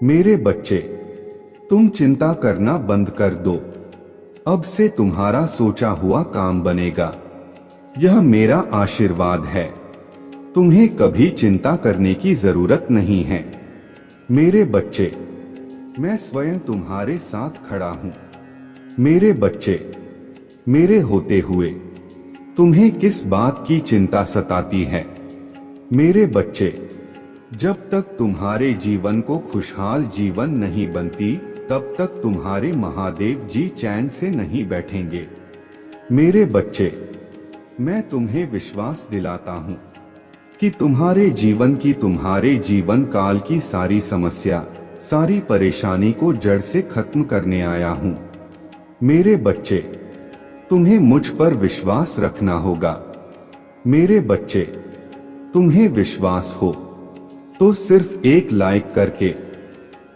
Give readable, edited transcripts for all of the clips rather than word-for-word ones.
मेरे बच्चे, तुम चिंता करना बंद कर दो। अब से तुम्हारा सोचा हुआ काम बनेगा। यह मेरा आशीर्वाद है। तुम्हें कभी चिंता करने की जरूरत नहीं है। मेरे बच्चे, मैं स्वयं तुम्हारे साथ खड़ा हूं। मेरे बच्चे, मेरे होते हुए तुम्हें किस बात की चिंता सताती है? मेरे बच्चे, जब तक तुम्हारे जीवन को खुशहाल जीवन नहीं बनती, तब तक तुम्हारे महादेव जी चैन से नहीं बैठेंगे। मेरे बच्चे, मैं तुम्हें विश्वास दिलाता हूं कि तुम्हारे जीवन काल की सारी समस्या, सारी परेशानी को जड़ से खत्म करने आया हूं। मेरे बच्चे, तुम्हें मुझ पर विश्वास रखना होगा। मेरे बच्चे, तुम्हें विश्वास हो तो सिर्फ एक लाइक करके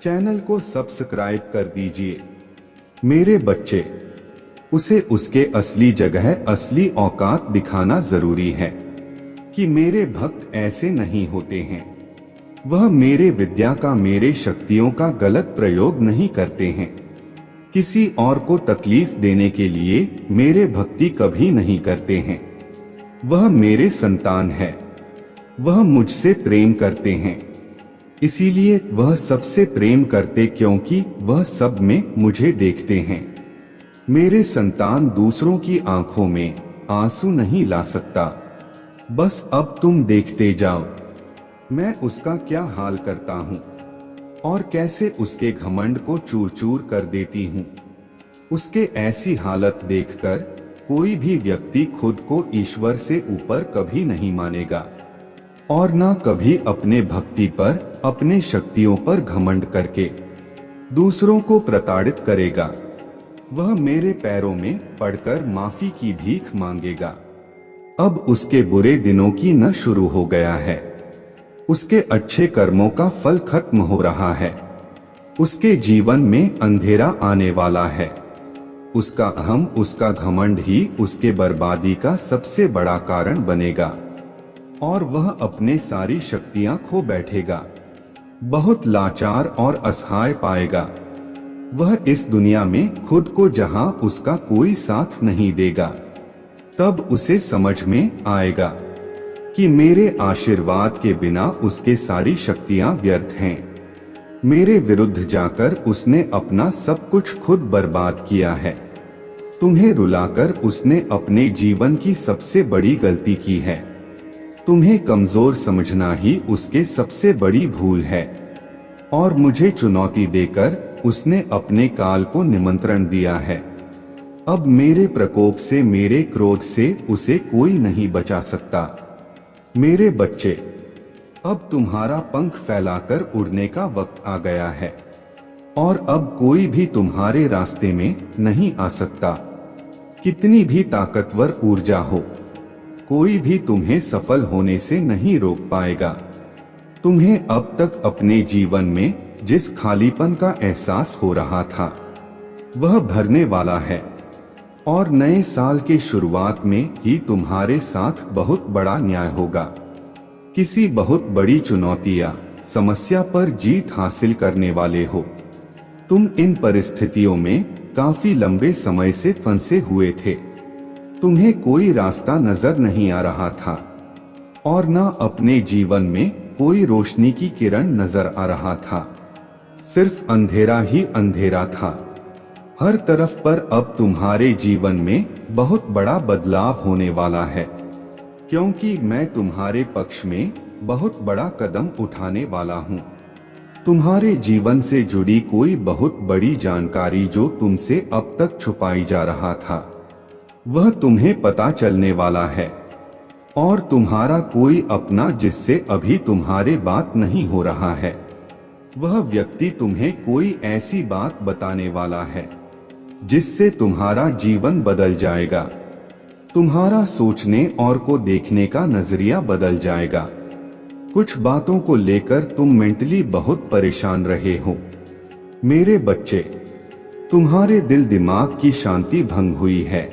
चैनल को सब्सक्राइब कर दीजिए। मेरे बच्चे, उसे उसके असली जगह, असली औकात दिखाना जरूरी है कि मेरे भक्त ऐसे नहीं होते हैं। वह मेरे विद्या का, मेरे शक्तियों का गलत प्रयोग नहीं करते हैं। किसी और को तकलीफ देने के लिए मेरे भक्ति कभी नहीं करते हैं। वह मेरे संतान है। वह मुझसे प्रेम करते हैं। इसीलिए वह सबसे प्रेम करते, क्योंकि वह सब में मुझे देखते हैं। मेरे संतान दूसरों की आंखों में आंसू नहीं ला सकता। बस अब तुम देखते जाओ मैं उसका क्या हाल करता हूं और कैसे उसके घमंड को चूर चूर कर देती हूं। उसके ऐसी हालत देखकर कोई भी व्यक्ति खुद को ईश्वर से ऊपर कभी नहीं मानेगा और ना कभी अपने भक्ति पर, अपने शक्तियों पर घमंड करके दूसरों को प्रताड़ित करेगा। वह मेरे पैरों में पड़कर माफी की भीख मांगेगा। अब उसके बुरे दिनों की न शुरू हो गया है। उसके अच्छे कर्मों का फल खत्म हो रहा है। उसके जीवन में अंधेरा आने वाला है। उसका अहम, उसका घमंड ही उसके बर्बादी का सबसे बड़ा कारण बनेगा और वह अपने सारी शक्तियां खो बैठेगा। बहुत लाचार और असहाय पाएगा। वह इस दुनिया में खुद को, जहां उसका कोई साथ नहीं देगा, तब उसे समझ में आएगा कि मेरे आशीर्वाद के बिना उसके सारी शक्तियां व्यर्थ हैं। मेरे विरुद्ध जाकर उसने अपना सब कुछ खुद बर्बाद किया है। तुम्हें रुलाकर उसने अपने जीवन की सबसे बड़ी गलती की है। तुम्हें कमजोर समझना ही उसके सबसे बड़ी भूल है और मुझे चुनौती देकर उसने अपने काल को निमंत्रण दिया है। अब मेरे प्रकोप से, मेरे क्रोध से उसे कोई नहीं बचा सकता। मेरे बच्चे, अब तुम्हारा पंख फैलाकर उड़ने का वक्त आ गया है और अब कोई भी तुम्हारे रास्ते में नहीं आ सकता। कितनी भी ताकतवर ऊर्जा हो, कोई भी तुम्हें सफल होने से नहीं रोक पाएगा। तुम्हें अब तक अपने जीवन में जिस खालीपन का एहसास हो रहा था, वह भरने वाला है और नए साल के शुरुआत में ही तुम्हारे साथ बहुत बड़ा न्याय होगा। किसी बहुत बड़ी चुनौती या समस्या पर जीत हासिल करने वाले हो। तुम इन परिस्थितियों में काफी लंबे समय से फंसे हुए थे। तुम्हें कोई रास्ता नजर नहीं आ रहा था और न अपने जीवन में कोई रोशनी की किरण नजर आ रहा था। सिर्फ अंधेरा ही अंधेरा था हर तरफ। पर अब तुम्हारे जीवन में बहुत बड़ा बदलाव होने वाला है, क्योंकि मैं तुम्हारे पक्ष में बहुत बड़ा कदम उठाने वाला हूँ। तुम्हारे जीवन से जुड़ी कोई बहुत बड़ी जानकारी जो तुमसे अब तक छुपाई जा रहा था, वह तुम्हें पता चलने वाला है। और तुम्हारा कोई अपना जिससे अभी तुम्हारे बात नहीं हो रहा है, वह व्यक्ति तुम्हें कोई ऐसी बात बताने वाला है जिससे तुम्हारा जीवन बदल जाएगा। तुम्हारा सोचने और को देखने का नजरिया बदल जाएगा। कुछ बातों को लेकर तुम मेंटली बहुत परेशान रहे हो। मेरे बच्चे, तुम्हारे दिल दिमाग की शांति भंग हुई है।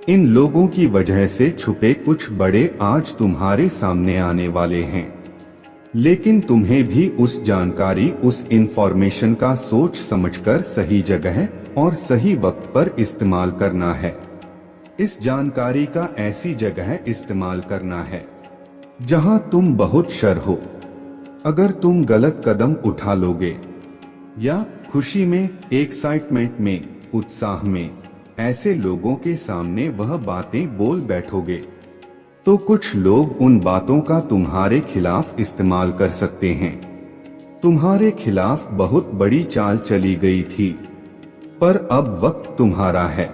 इन लोगों की वजह से छुपे कुछ बड़े आज तुम्हारे सामने आने वाले हैं। लेकिन तुम्हें भी उस जानकारी, उस इंफॉर्मेशन का सोच समझकर सही जगह और सही वक्त पर इस्तेमाल करना है। इस जानकारी का ऐसी जगह इस्तेमाल करना है जहां तुम बहुत शर हो। अगर तुम गलत कदम उठा लोगे या खुशी में, एक्साइटमेंट में, उत्साह में ऐसे लोगों के सामने वह बातें बोल बैठोगे तो कुछ लोग उन बातों का तुम्हारे खिलाफ इस्तेमाल कर सकते हैं। तुम्हारे खिलाफ बहुत बड़ी चाल चली गई थी, पर अब वक्त तुम्हारा है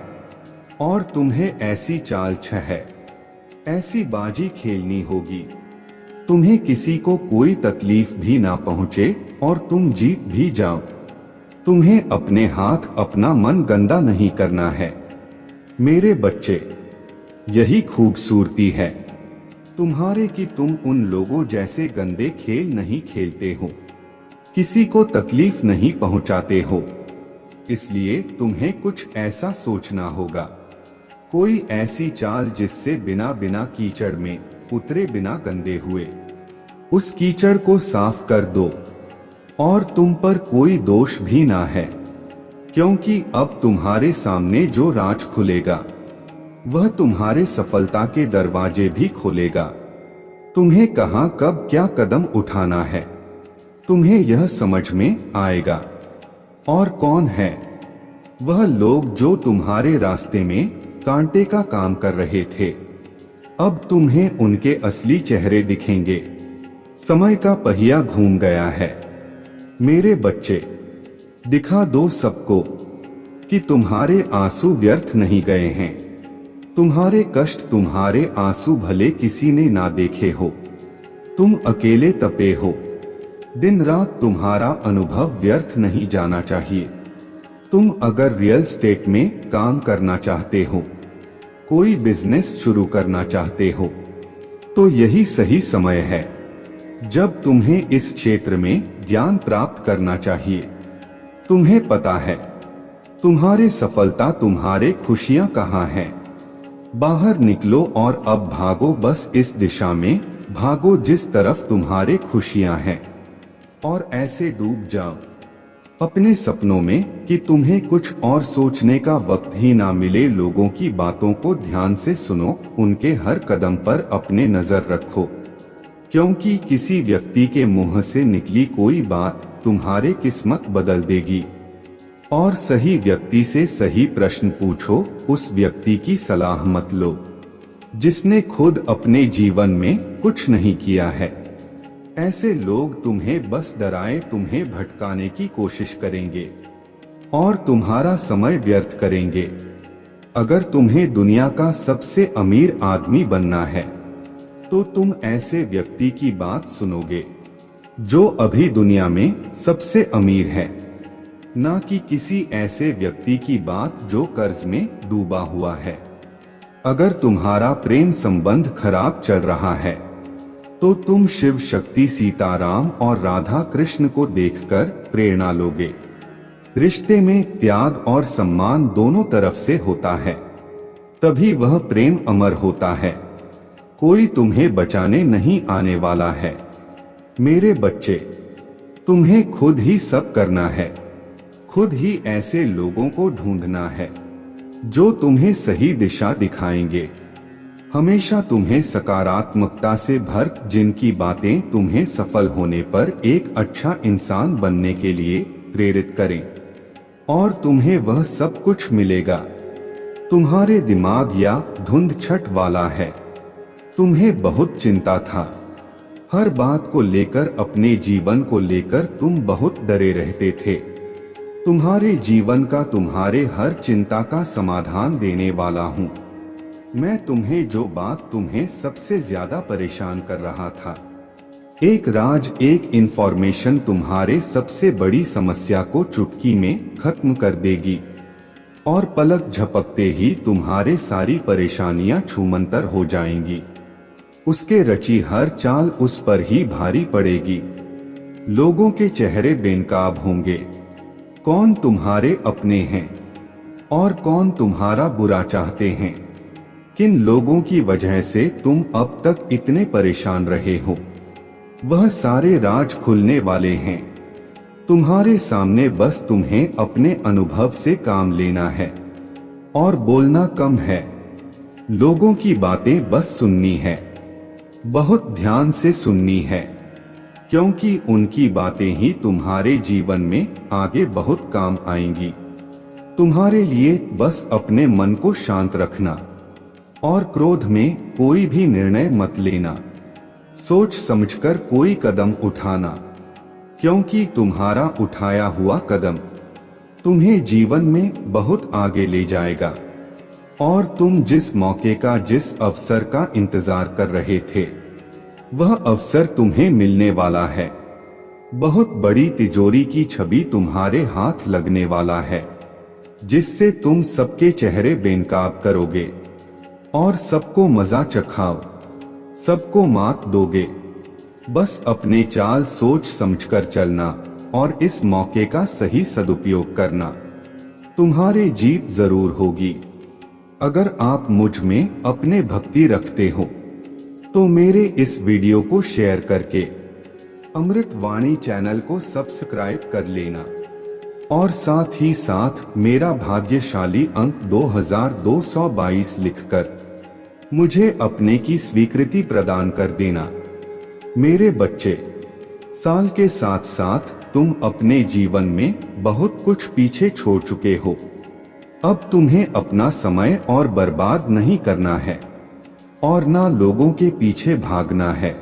और तुम्हें ऐसी चाल है, ऐसी बाजी खेलनी होगी तुम्हें किसी को कोई तकलीफ भी ना पहुंचे और तुम जीत भी जाओ। तुम्हें अपने हाथ, अपना मन गंदा नहीं करना है मेरे बच्चे। यही खूबसूरती है तुम्हारे कि तुम उन लोगों जैसे गंदे खेल नहीं खेलते हो, किसी को तकलीफ नहीं पहुंचाते हो। इसलिए तुम्हें कुछ ऐसा सोचना होगा, कोई ऐसी चाल जिससे बिना बिना कीचड़ में उतरे बिना गंदे हुए उस कीचड़ को साफ कर दो और तुम पर कोई दोष भी ना है, क्योंकि अब तुम्हारे सामने जो राज खुलेगा वह तुम्हारे सफलता के दरवाजे भी खोलेगा। तुम्हें कहां, कब, क्या कदम उठाना है तुम्हें यह समझ में आएगा। और कौन है वह लोग जो तुम्हारे रास्ते में कांटे का काम कर रहे थे, अब तुम्हें उनके असली चेहरे दिखेंगे। समय का पहिया घूम गया है मेरे बच्चे। दिखा दो सबको कि तुम्हारे आंसू व्यर्थ नहीं गए हैं। तुम्हारे कष्ट, तुम्हारे आंसू भले किसी ने ना देखे हो, तुम अकेले तपे हो। दिन रात तुम्हारा अनुभव व्यर्थ नहीं जाना चाहिए। तुम अगर रियल एस्टेट में काम करना चाहते हो, कोई बिजनेस शुरू करना चाहते हो, तो यही सही समय है जब तुम्हें इस क्षेत्र में ज्ञान प्राप्त करना चाहिए। तुम्हें पता है तुम्हारे सफलता, तुम्हारे खुशियां कहाँ हैं। बाहर निकलो और अब भागो, बस इस दिशा में भागो जिस तरफ तुम्हारे खुशियां हैं, और ऐसे डूब जाओ अपने सपनों में कि तुम्हें कुछ और सोचने का वक्त ही ना मिले। लोगों की बातों को ध्यान से सुनो, उनके हर कदम पर अपने नजर रखो, क्योंकि किसी व्यक्ति के मुंह से निकली कोई बात तुम्हारे किस्मत बदल देगी। और सही व्यक्ति से सही प्रश्न पूछो, उस व्यक्ति की सलाह मत लो जिसने खुद अपने जीवन में कुछ नहीं किया है। ऐसे लोग तुम्हें बस डराए, तुम्हें भटकाने की कोशिश करेंगे और तुम्हारा समय व्यर्थ करेंगे। अगर तुम्हें दुनिया का सबसे अमीर आदमी बनना है तो तुम ऐसे व्यक्ति की बात सुनोगे जो अभी दुनिया में सबसे अमीर है, ना कि किसी ऐसे व्यक्ति की बात जो कर्ज में डूबा हुआ है। अगर तुम्हारा प्रेम संबंध खराब चल रहा है तो तुम शिव शक्ति, सीताराम और राधा कृष्ण को देखकर प्रेरणा लोगे। रिश्ते में त्याग और सम्मान दोनों तरफ से होता है, तभी वह प्रेम अमर होता है। कोई तुम्हें बचाने नहीं आने वाला है मेरे बच्चे। तुम्हें खुद ही सब करना है, खुद ही ऐसे लोगों को ढूंढना है जो तुम्हें सही दिशा दिखाएंगे, हमेशा तुम्हें सकारात्मकता से भर, जिनकी बातें तुम्हें सफल होने पर एक अच्छा इंसान बनने के लिए प्रेरित करें। और तुम्हें वह सब कुछ मिलेगा। तुम्हारे दिमाग या धुंध छट वाला है। तुम्हें बहुत चिंता था, हर बात को लेकर, अपने जीवन को लेकर तुम बहुत डरे रहते थे। तुम्हारे जीवन का, तुम्हारे हर चिंता का समाधान देने वाला हूँ मैं। तुम्हें जो बात तुम्हें सबसे ज्यादा परेशान कर रहा था, एक राज, एक इंफॉर्मेशन तुम्हारे सबसे बड़ी समस्या को चुटकी में खत्म कर देगी और पलक झपकते ही तुम्हारे सारी परेशानियां छूमंतर हो जाएंगी। उसके रची हर चाल उस पर ही भारी पड़ेगी। लोगों के चेहरे बेनकाब होंगे। कौन तुम्हारे अपने हैं और कौन तुम्हारा बुरा चाहते हैं। किन लोगों की वजह से तुम अब तक इतने परेशान रहे हो। वह सारे राज खुलने वाले हैं। तुम्हारे सामने बस तुम्हें अपने अनुभव से काम लेना है और बोलना कम है। लोगों की बातें बस सुननी है, बहुत ध्यान से सुननी है, क्योंकि उनकी बातें ही तुम्हारे जीवन में आगे बहुत काम आएंगी। तुम्हारे लिए बस अपने मन को शांत रखना और क्रोध में कोई भी निर्णय मत लेना। सोच समझकर कोई कदम उठाना, क्योंकि तुम्हारा उठाया हुआ कदम तुम्हें जीवन में बहुत आगे ले जाएगा और तुम जिस मौके का, जिस अवसर का इंतजार कर रहे थे, वह अवसर तुम्हें मिलने वाला है। बहुत बड़ी तिजोरी की छवि तुम्हारे हाथ लगने वाला है, जिससे तुम सबके चेहरे बेनकाब करोगे और सबको मजा चखाओ, सबको मात दोगे। बस अपने चाल सोच समझकर चलना और इस मौके का सही सदुपयोग करना। तुम्हारी जीत जरूर होगी। अगर आप मुझ में अपने भक्ति रखते हो तो मेरे इस वीडियो को शेयर करके अमृत वाणी चैनल को सब्सक्राइब कर लेना और साथ ही साथ मेरा भाग्यशाली अंक 2222 लिखकर मुझे अपने की स्वीकृति प्रदान कर देना। मेरे बच्चे, साल के साथ साथ तुम अपने जीवन में बहुत कुछ पीछे छोड़ चुके हो। अब तुम्हें अपना समय और बर्बाद नहीं करना है और ना लोगों के पीछे भागना है।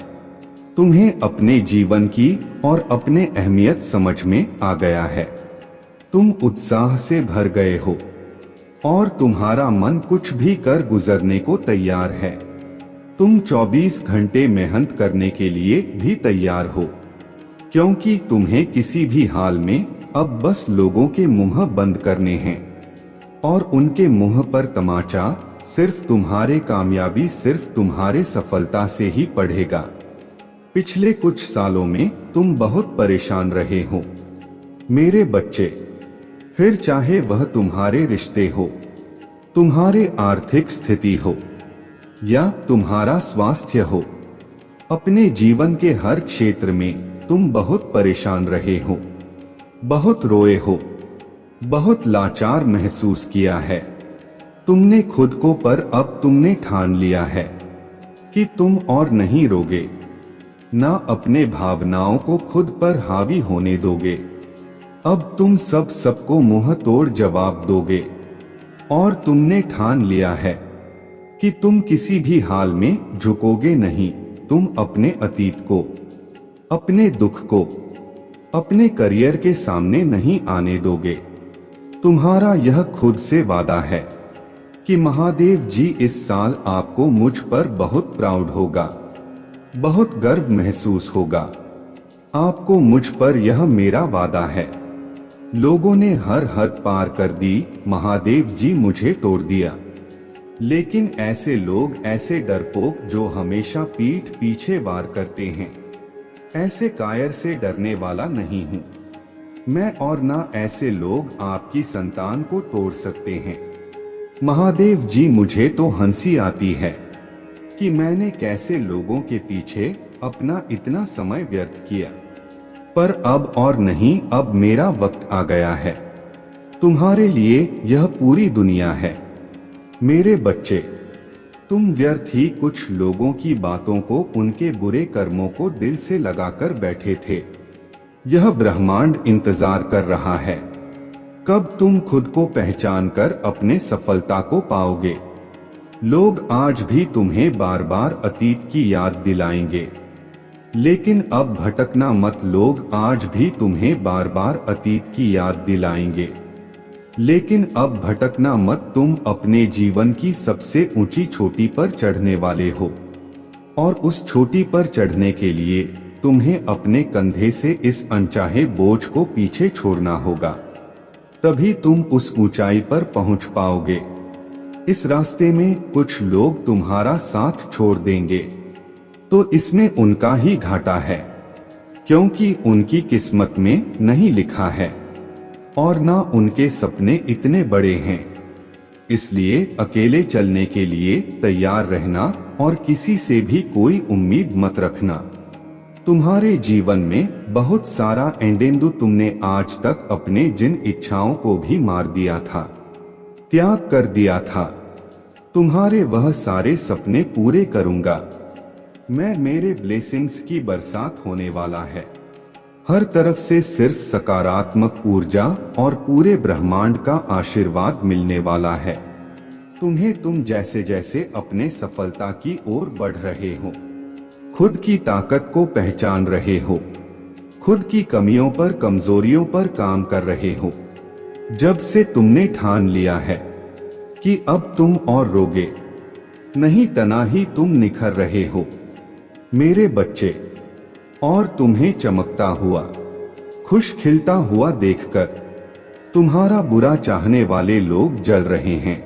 तुम्हें अपने जीवन की और अपने अहमियत समझ में आ गया है। तुम उत्साह से भर गए हो और तुम्हारा मन कुछ भी कर गुजरने को तैयार है। तुम 24 घंटे मेहनत करने के लिए भी तैयार हो, क्योंकि तुम्हें किसी भी हाल में अब बस लोगों के मुंह बंद करने हैं और उनके मुंह पर तमाचा सिर्फ तुम्हारे कामयाबी, सिर्फ तुम्हारे सफलता से ही पड़ेगा। पिछले कुछ सालों में तुम बहुत परेशान रहे हो मेरे बच्चे, फिर चाहे वह तुम्हारे रिश्ते हो, तुम्हारे आर्थिक स्थिति हो या तुम्हारा स्वास्थ्य हो, अपने जीवन के हर क्षेत्र में तुम बहुत परेशान रहे हो, बहुत रोए हो, बहुत लाचार महसूस किया है। तुमने खुद को, पर अब तुमने ठान लिया है कि तुम और नहीं रोगे, ना अपने भावनाओं को खुद पर हावी होने दोगे। अब तुम सबको मुंह तोड़ जवाब दोगे और तुमने ठान लिया है कि तुम किसी भी हाल में झुकोगे नहीं। तुम अपने अतीत को, अपने दुख को, अपने करियर के सामने नहीं आने दोगे। तुम्हारा यह खुद से वादा है कि महादेव जी इस साल आपको मुझ पर बहुत प्राउड होगा, बहुत गर्व महसूस होगा। आपको मुझ पर, यह मेरा वादा है। लोगों ने हर हद पार कर दी, महादेव जी मुझे तोड़ दिया, लेकिन ऐसे लोग, ऐसे डरपोक जो हमेशा पीठ पीछे वार करते हैं, ऐसे कायर से डरने वाला नहीं हूँ मैं, और ना ऐसे लोग आपकी संतान को तोड़ सकते हैं। महादेव जी मुझे तो हंसी आती है कि मैंने कैसे लोगों के पीछे अपना इतना समय व्यर्थ किया, पर अब और नहीं, अब मेरा वक्त आ गया है। तुम्हारे लिए यह पूरी दुनिया है मेरे बच्चे। तुम व्यर्थ ही कुछ लोगों की बातों को, उनके बुरे कर्मों को दिल से लगाकर बैठे थे। यह ब्रह्मांड इंतजार कर रहा है कब तुम खुद को पहचान कर अपने सफलता को पाओगे। लोग आज भी तुम्हें बार बार अतीत की याद दिलाएंगे, लेकिन अब भटकना मत। लोग आज भी तुम्हें बार बार अतीत की याद दिलाएंगे, लेकिन अब भटकना मत। तुम अपने जीवन की सबसे ऊंची चोटी पर चढ़ने वाले हो और उस चोटी पर चढ़ने के लिए तुम्हें अपने कंधे से इस अनचाहे बोझ को पीछे छोड़ना होगा, तभी तुम उस ऊंचाई पर पहुंच पाओगे। इस रास्ते में कुछ लोग तुम्हारा साथ छोड़ देंगे तो इसमें उनका ही घाटा है, क्योंकि उनकी किस्मत में नहीं लिखा है और ना उनके सपने इतने बड़े हैं। इसलिए अकेले चलने के लिए तैयार रहना और किसी से भी कोई उम्मीद मत रखना। तुम्हारे जीवन में बहुत सारा एंडेंदु तुमने आज तक अपने जिन इच्छाओं को भी मार दिया था, त्याग कर दिया था, तुम्हारे वह सारे सपने पूरे करूंगा मैं। मेरे ब्लेसिंग्स की बरसात होने वाला है। हर तरफ से सिर्फ सकारात्मक ऊर्जा और पूरे ब्रह्मांड का आशीर्वाद मिलने वाला है तुम्हें। तुम जैसे जैसे अपने सफलता की ओर बढ़ रहे हो, खुद की ताकत को पहचान रहे हो, खुद की कमियों पर कमजोरियों पर काम कर रहे हो, जब से तुमने ठान लिया है कि अब तुम और रोगे नहीं, तना ही तुम निखर रहे हो मेरे बच्चे। और तुम्हें चमकता हुआ, खुश खिलता हुआ देखकर तुम्हारा बुरा चाहने वाले लोग जल रहे हैं,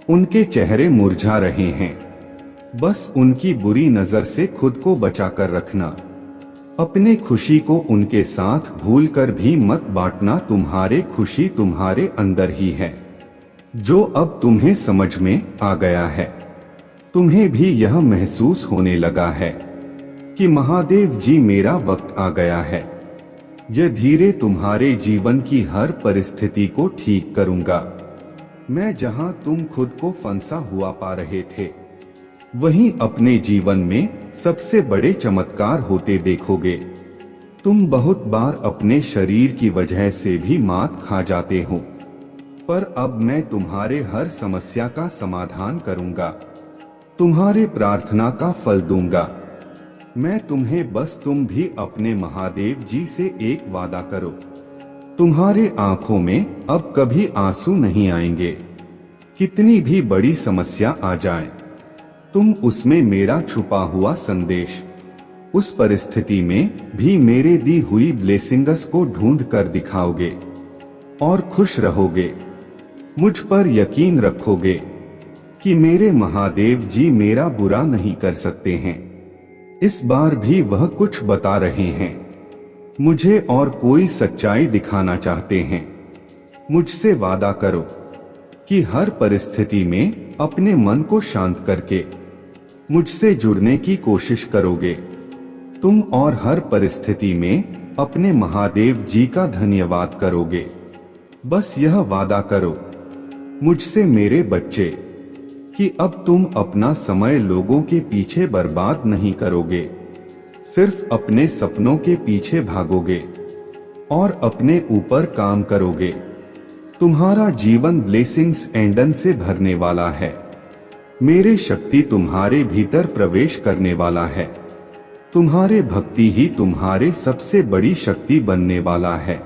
उनके चेहरे मुरझा रहे हैं। बस उनकी बुरी नजर से खुद को बचाकर रखना। अपने खुशी को उनके साथ भूलकर भी मत बांटना। तुम्हारे खुशी तुम्हारे अंदर ही है, जो अब तुम्हें समझ में आ गया है। तुम्हें भी यह महसूस होने लगा है कि महादेव जी मेरा वक्त आ गया है। यह धीरे तुम्हारे जीवन की हर परिस्थिति को ठीक करूंगा मैं। जहां तुम खुद को फंसा हुआ पा रहे थे, वहीं अपने जीवन में सबसे बड़े चमत्कार होते देखोगे। तुम बहुत बार अपने शरीर की वजह से भी मात खा जाते हो, पर अब मैं तुम्हारे हर समस्या का समाधान करूंगा, तुम्हारे प्रार्थना का फल दूंगा मैं तुम्हें। बस तुम भी अपने महादेव जी से एक वादा करो, तुम्हारे आंखों में अब कभी आंसू नहीं आएंगे। कितनी भी बड़ी समस्या आ जाए, तुम उसमें मेरा छुपा हुआ संदेश, उस परिस्थिति में भी मेरे दी हुई ब्लेसिंग्स को ढूंढ कर दिखाओगे और खुश रहोगे। मुझ पर यकीन रखोगे कि मेरे महादेव जी मेरा बुरा नहीं कर सकते हैं। इस बार भी वह कुछ बता रहे हैं, मुझे और कोई सच्चाई दिखाना चाहते हैं। मुझसे वादा करो कि हर परिस्थिति में अपने मन को शांत करके मुझसे जुड़ने की कोशिश करोगे तुम, और हर परिस्थिति में अपने महादेव जी का धन्यवाद करोगे। बस यह वादा करो मुझसे मेरे बच्चे कि अब तुम अपना समय लोगों के पीछे बर्बाद नहीं करोगे, सिर्फ अपने सपनों के पीछे भागोगे और अपने ऊपर काम करोगे। तुम्हारा जीवन ब्लेसिंग्स एंडन से भरने वाला है। मेरे शक्ति तुम्हारे भीतर प्रवेश करने वाला है। तुम्हारे भक्ति ही तुम्हारे सबसे बड़ी शक्ति बनने वाला है।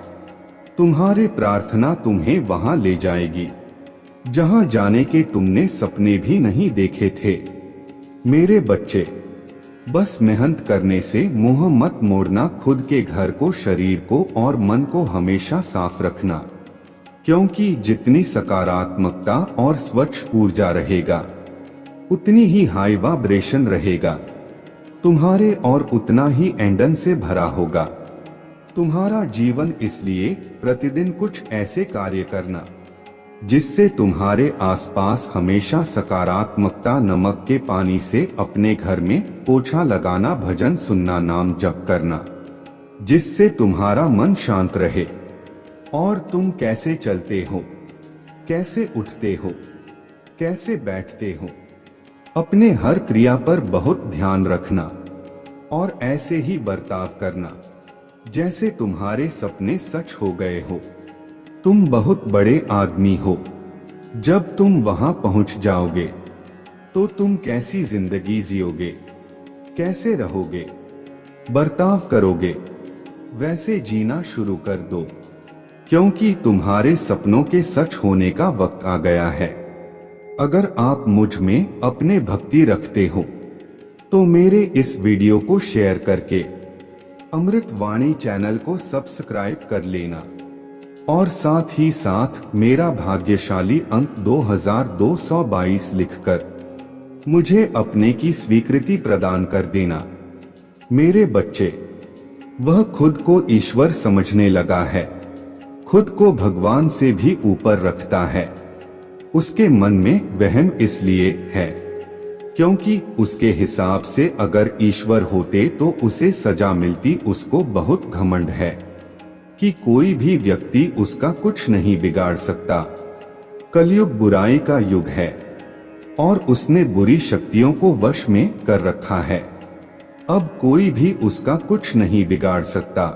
तुम्हारे प्रार्थना तुम्हें वहां ले जाएगी जहां जाने के तुमने सपने भी नहीं देखे थे मेरे बच्चे। बस मेहनत करने से मुंह मत मोड़ना। खुद के घर को, शरीर को और मन को हमेशा साफ रखना, क्योंकि जितनी सकारात्मकता और स्वच्छ ऊर्जा रहेगा, उतनी ही हाई वाइब्रेशन रहेगा तुम्हारे और उतना ही एंडन से भरा होगा तुम्हारा जीवन। इसलिए प्रतिदिन कुछ ऐसे कार्य करना जिससे तुम्हारे आसपास हमेशा सकारात्मकता। नमक के पानी से अपने घर में पोछा लगाना, भजन सुनना, नाम जप करना, जिससे तुम्हारा मन शांत रहे। और तुम कैसे चलते हो, कैसे उठते हो, कैसे बैठते हो, अपने हर क्रिया पर बहुत ध्यान रखना और ऐसे ही बर्ताव करना जैसे तुम्हारे सपने सच हो गए हो। तुम बहुत बड़े आदमी हो। जब तुम वहां पहुंच जाओगे तो तुम कैसी जिंदगी जियोगे, कैसे रहोगे, बर्ताव करोगे, वैसे जीना शुरू कर दो, क्योंकि तुम्हारे सपनों के सच होने का वक्त आ गया है। अगर आप मुझ में अपने भक्ति रखते हो तो मेरे इस वीडियो को शेयर करके अमृत वाणी चैनल को सब्सक्राइब कर लेना और साथ ही साथ मेरा भाग्यशाली अंक 2222 लिखकर मुझे अपने की स्वीकृति प्रदान कर देना। मेरे बच्चे, वह खुद को ईश्वर समझने लगा है, खुद को भगवान से भी ऊपर रखता है। उसके मन में वहम इसलिए है क्योंकि उसके हिसाब से अगर ईश्वर होते तो उसे सजा मिलती। उसको बहुत घमंड है कि कोई भी व्यक्ति उसका कुछ नहीं बिगाड़ सकता। कलयुग बुराई का युग है और उसने बुरी शक्तियों को वश में कर रखा है। अब कोई भी उसका कुछ नहीं बिगाड़ सकता,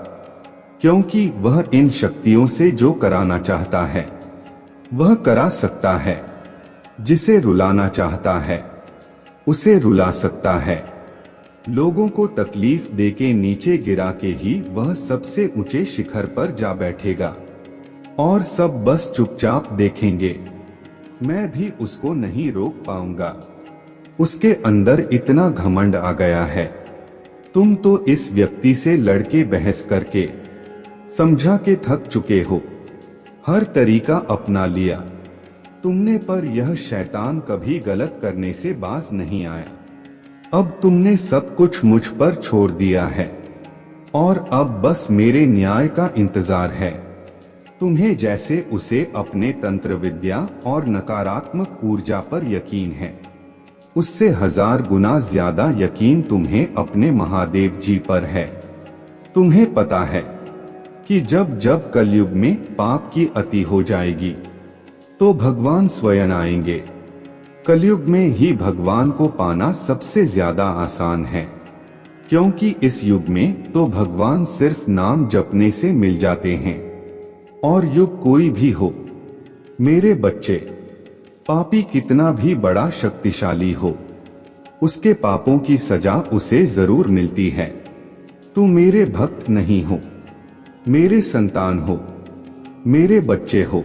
क्योंकि वह इन शक्तियों से जो कराना चाहता है वह करा सकता है। जिसे रुलाना चाहता है उसे रुला सकता है। लोगों को तकलीफ देके नीचे गिरा के ही वह सबसे ऊंचे शिखर पर जा बैठेगा और सब बस चुपचाप देखेंगे। मैं भी उसको नहीं रोक पाऊंगा। उसके अंदर इतना घमंड आ गया है। तुम तो इस व्यक्ति से लड़के बहस करके समझा के थक चुके हो, हर तरीका अपना लिया तुमने, पर यह शैतान कभी गलत करने से बाज नहीं आया। अब तुमने सब कुछ मुझ पर छोड़ दिया है और अब बस मेरे न्याय का इंतजार है। तुम्हें जैसे उसे अपने तंत्र विद्या और नकारात्मक ऊर्जा पर यकीन है, उससे 1000 गुना ज्यादा यकीन तुम्हें अपने महादेव जी पर है। तुम्हें पता है कि जब जब कलयुग में पाप की अति हो जाएगी तो भगवान स्वयं आएंगे। कलयुग में ही भगवान को पाना सबसे ज्यादा आसान है, क्योंकि इस युग में तो भगवान सिर्फ नाम जपने से मिल जाते हैं। और युग कोई भी हो मेरे बच्चे, पापी कितना भी बड़ा शक्तिशाली हो, उसके पापों की सजा उसे जरूर मिलती है। तू मेरे भक्त नहीं हो, मेरे संतान हो, मेरे बच्चे हो।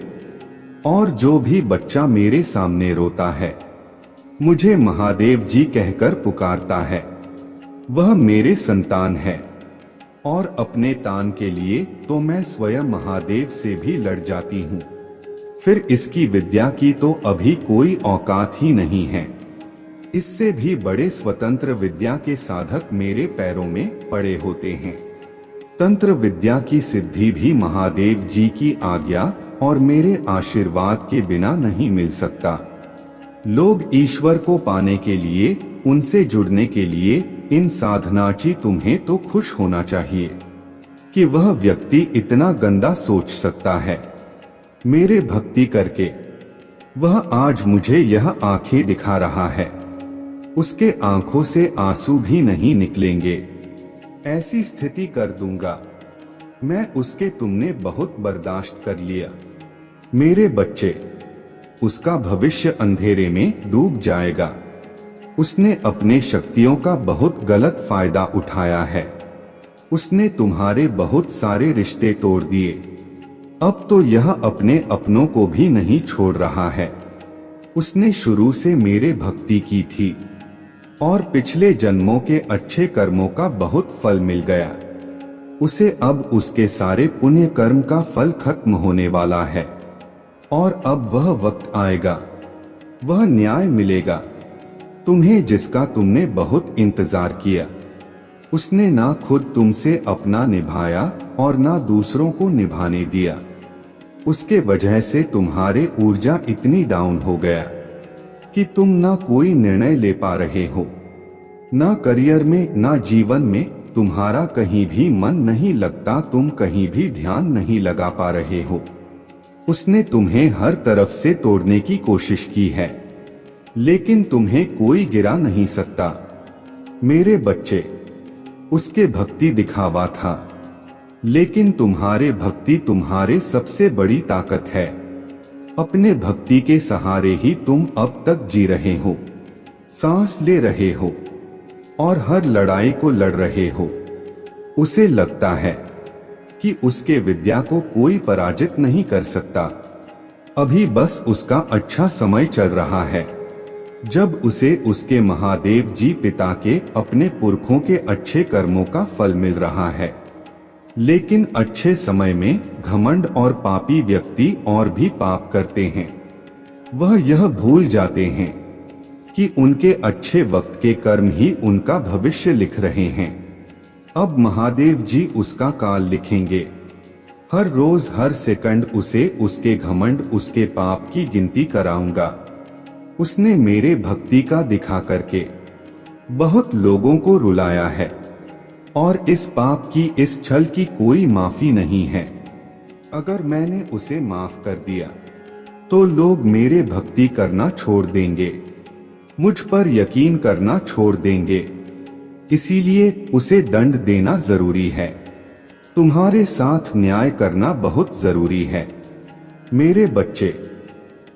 और जो भी बच्चा मेरे सामने रोता है, मुझे महादेव जी कहकर पुकारता है, वह मेरे संतान है। और अपने तान के लिए तो मैं स्वयं महादेव से भी लड़ जाती हूँ। फिर इसकी विद्या की तो अभी कोई औकात ही नहीं है। इससे भी बड़े स्वतंत्र विद्या के साधक मेरे पैरों में पड़े होते हैं। तंत्र विद्या की सिद्धि भी महादेव जी की आज्ञा और मेरे आशीर्वाद के बिना नहीं मिल सकता। लोग ईश्वर को पाने के लिए, उनसे जुड़ने के लिए इन साधनाची तुम्हें तो खुश होना चाहिए कि वह व्यक्ति इतना गंदा सोच सकता है। मेरे भक्ति करके वह आज मुझे यह आंखें दिखा रहा है, उसके आंखों से आंसू भी नहीं निकलेंगे। ऐसी स्थिति कर दूंगा मैं उसके। तुमने बहुत बर्दाश्त कर लिया मेरे बच्चे, उसका भविष्य अंधेरे में डूब जाएगा। उसने अपने शक्तियों का बहुत गलत फायदा उठाया है। उसने तुम्हारे बहुत सारे रिश्ते तोड़ दिए। अब तो यह अपने अपनों को भी नहीं छोड़ रहा है। उसने शुरू से मेरे भक्ति की थी और पिछले जन्मों के अच्छे कर्मों का बहुत फल मिल गया। उसे अब उसके सारे पुण्य कर्म का फल खत्म होने वाला है और अब वह वक्त आएगा, वह न्याय मिलेगा तुम्हें, जिसका तुमने बहुत इंतजार किया। उसने ना खुद तुमसे अपना निभाया और ना दूसरों को निभाने दिया। उसके वजह से तुम्हारे ऊर्जा इतनी डाउन हो गया कि तुम ना कोई निर्णय ले पा रहे हो, ना करियर में ना जीवन में। तुम्हारा कहीं भी मन नहीं लगता, तुम कहीं भी ध्यान नहीं लगा पा रहे हो। उसने तुम्हें हर तरफ से तोड़ने की कोशिश की है, लेकिन तुम्हें कोई गिरा नहीं सकता मेरे बच्चे। उसके भक्ति दिखावा था, लेकिन तुम्हारे भक्ति तुम्हारे सबसे बड़ी ताकत है। अपने भक्ति के सहारे ही तुम अब तक जी रहे हो, सांस ले रहे हो और हर लड़ाई को लड़ रहे हो। उसे लगता है कि उसके विद्या को कोई पराजित नहीं कर सकता। अभी बस उसका अच्छा समय चल रहा है, जब उसे उसके महादेव जी पिता के अपने पुरखों के अच्छे कर्मों का फल मिल रहा है। लेकिन अच्छे समय में घमंड और पापी व्यक्ति और भी पाप करते हैं। वह यह भूल जाते हैं कि उनके अच्छे वक्त के कर्म ही उनका भविष्य लिख रहे हैं। अब महादेव जी उसका काल लिखेंगे। हर रोज हर सेकंड उसे उसके घमंड, उसके पाप की गिनती कराऊंगा। उसने मेरे भक्ति का दिखा करके बहुत लोगों को रुलाया है और इस पाप की, इस छल की कोई माफी नहीं है। अगर मैंने उसे माफ कर दिया तो लोग मेरे भक्ति करना छोड़ देंगे, मुझ पर यकीन करना छोड़ देंगे। इसीलिए उसे दंड देना जरूरी है। तुम्हारे साथ न्याय करना बहुत जरूरी है। मेरे बच्चे,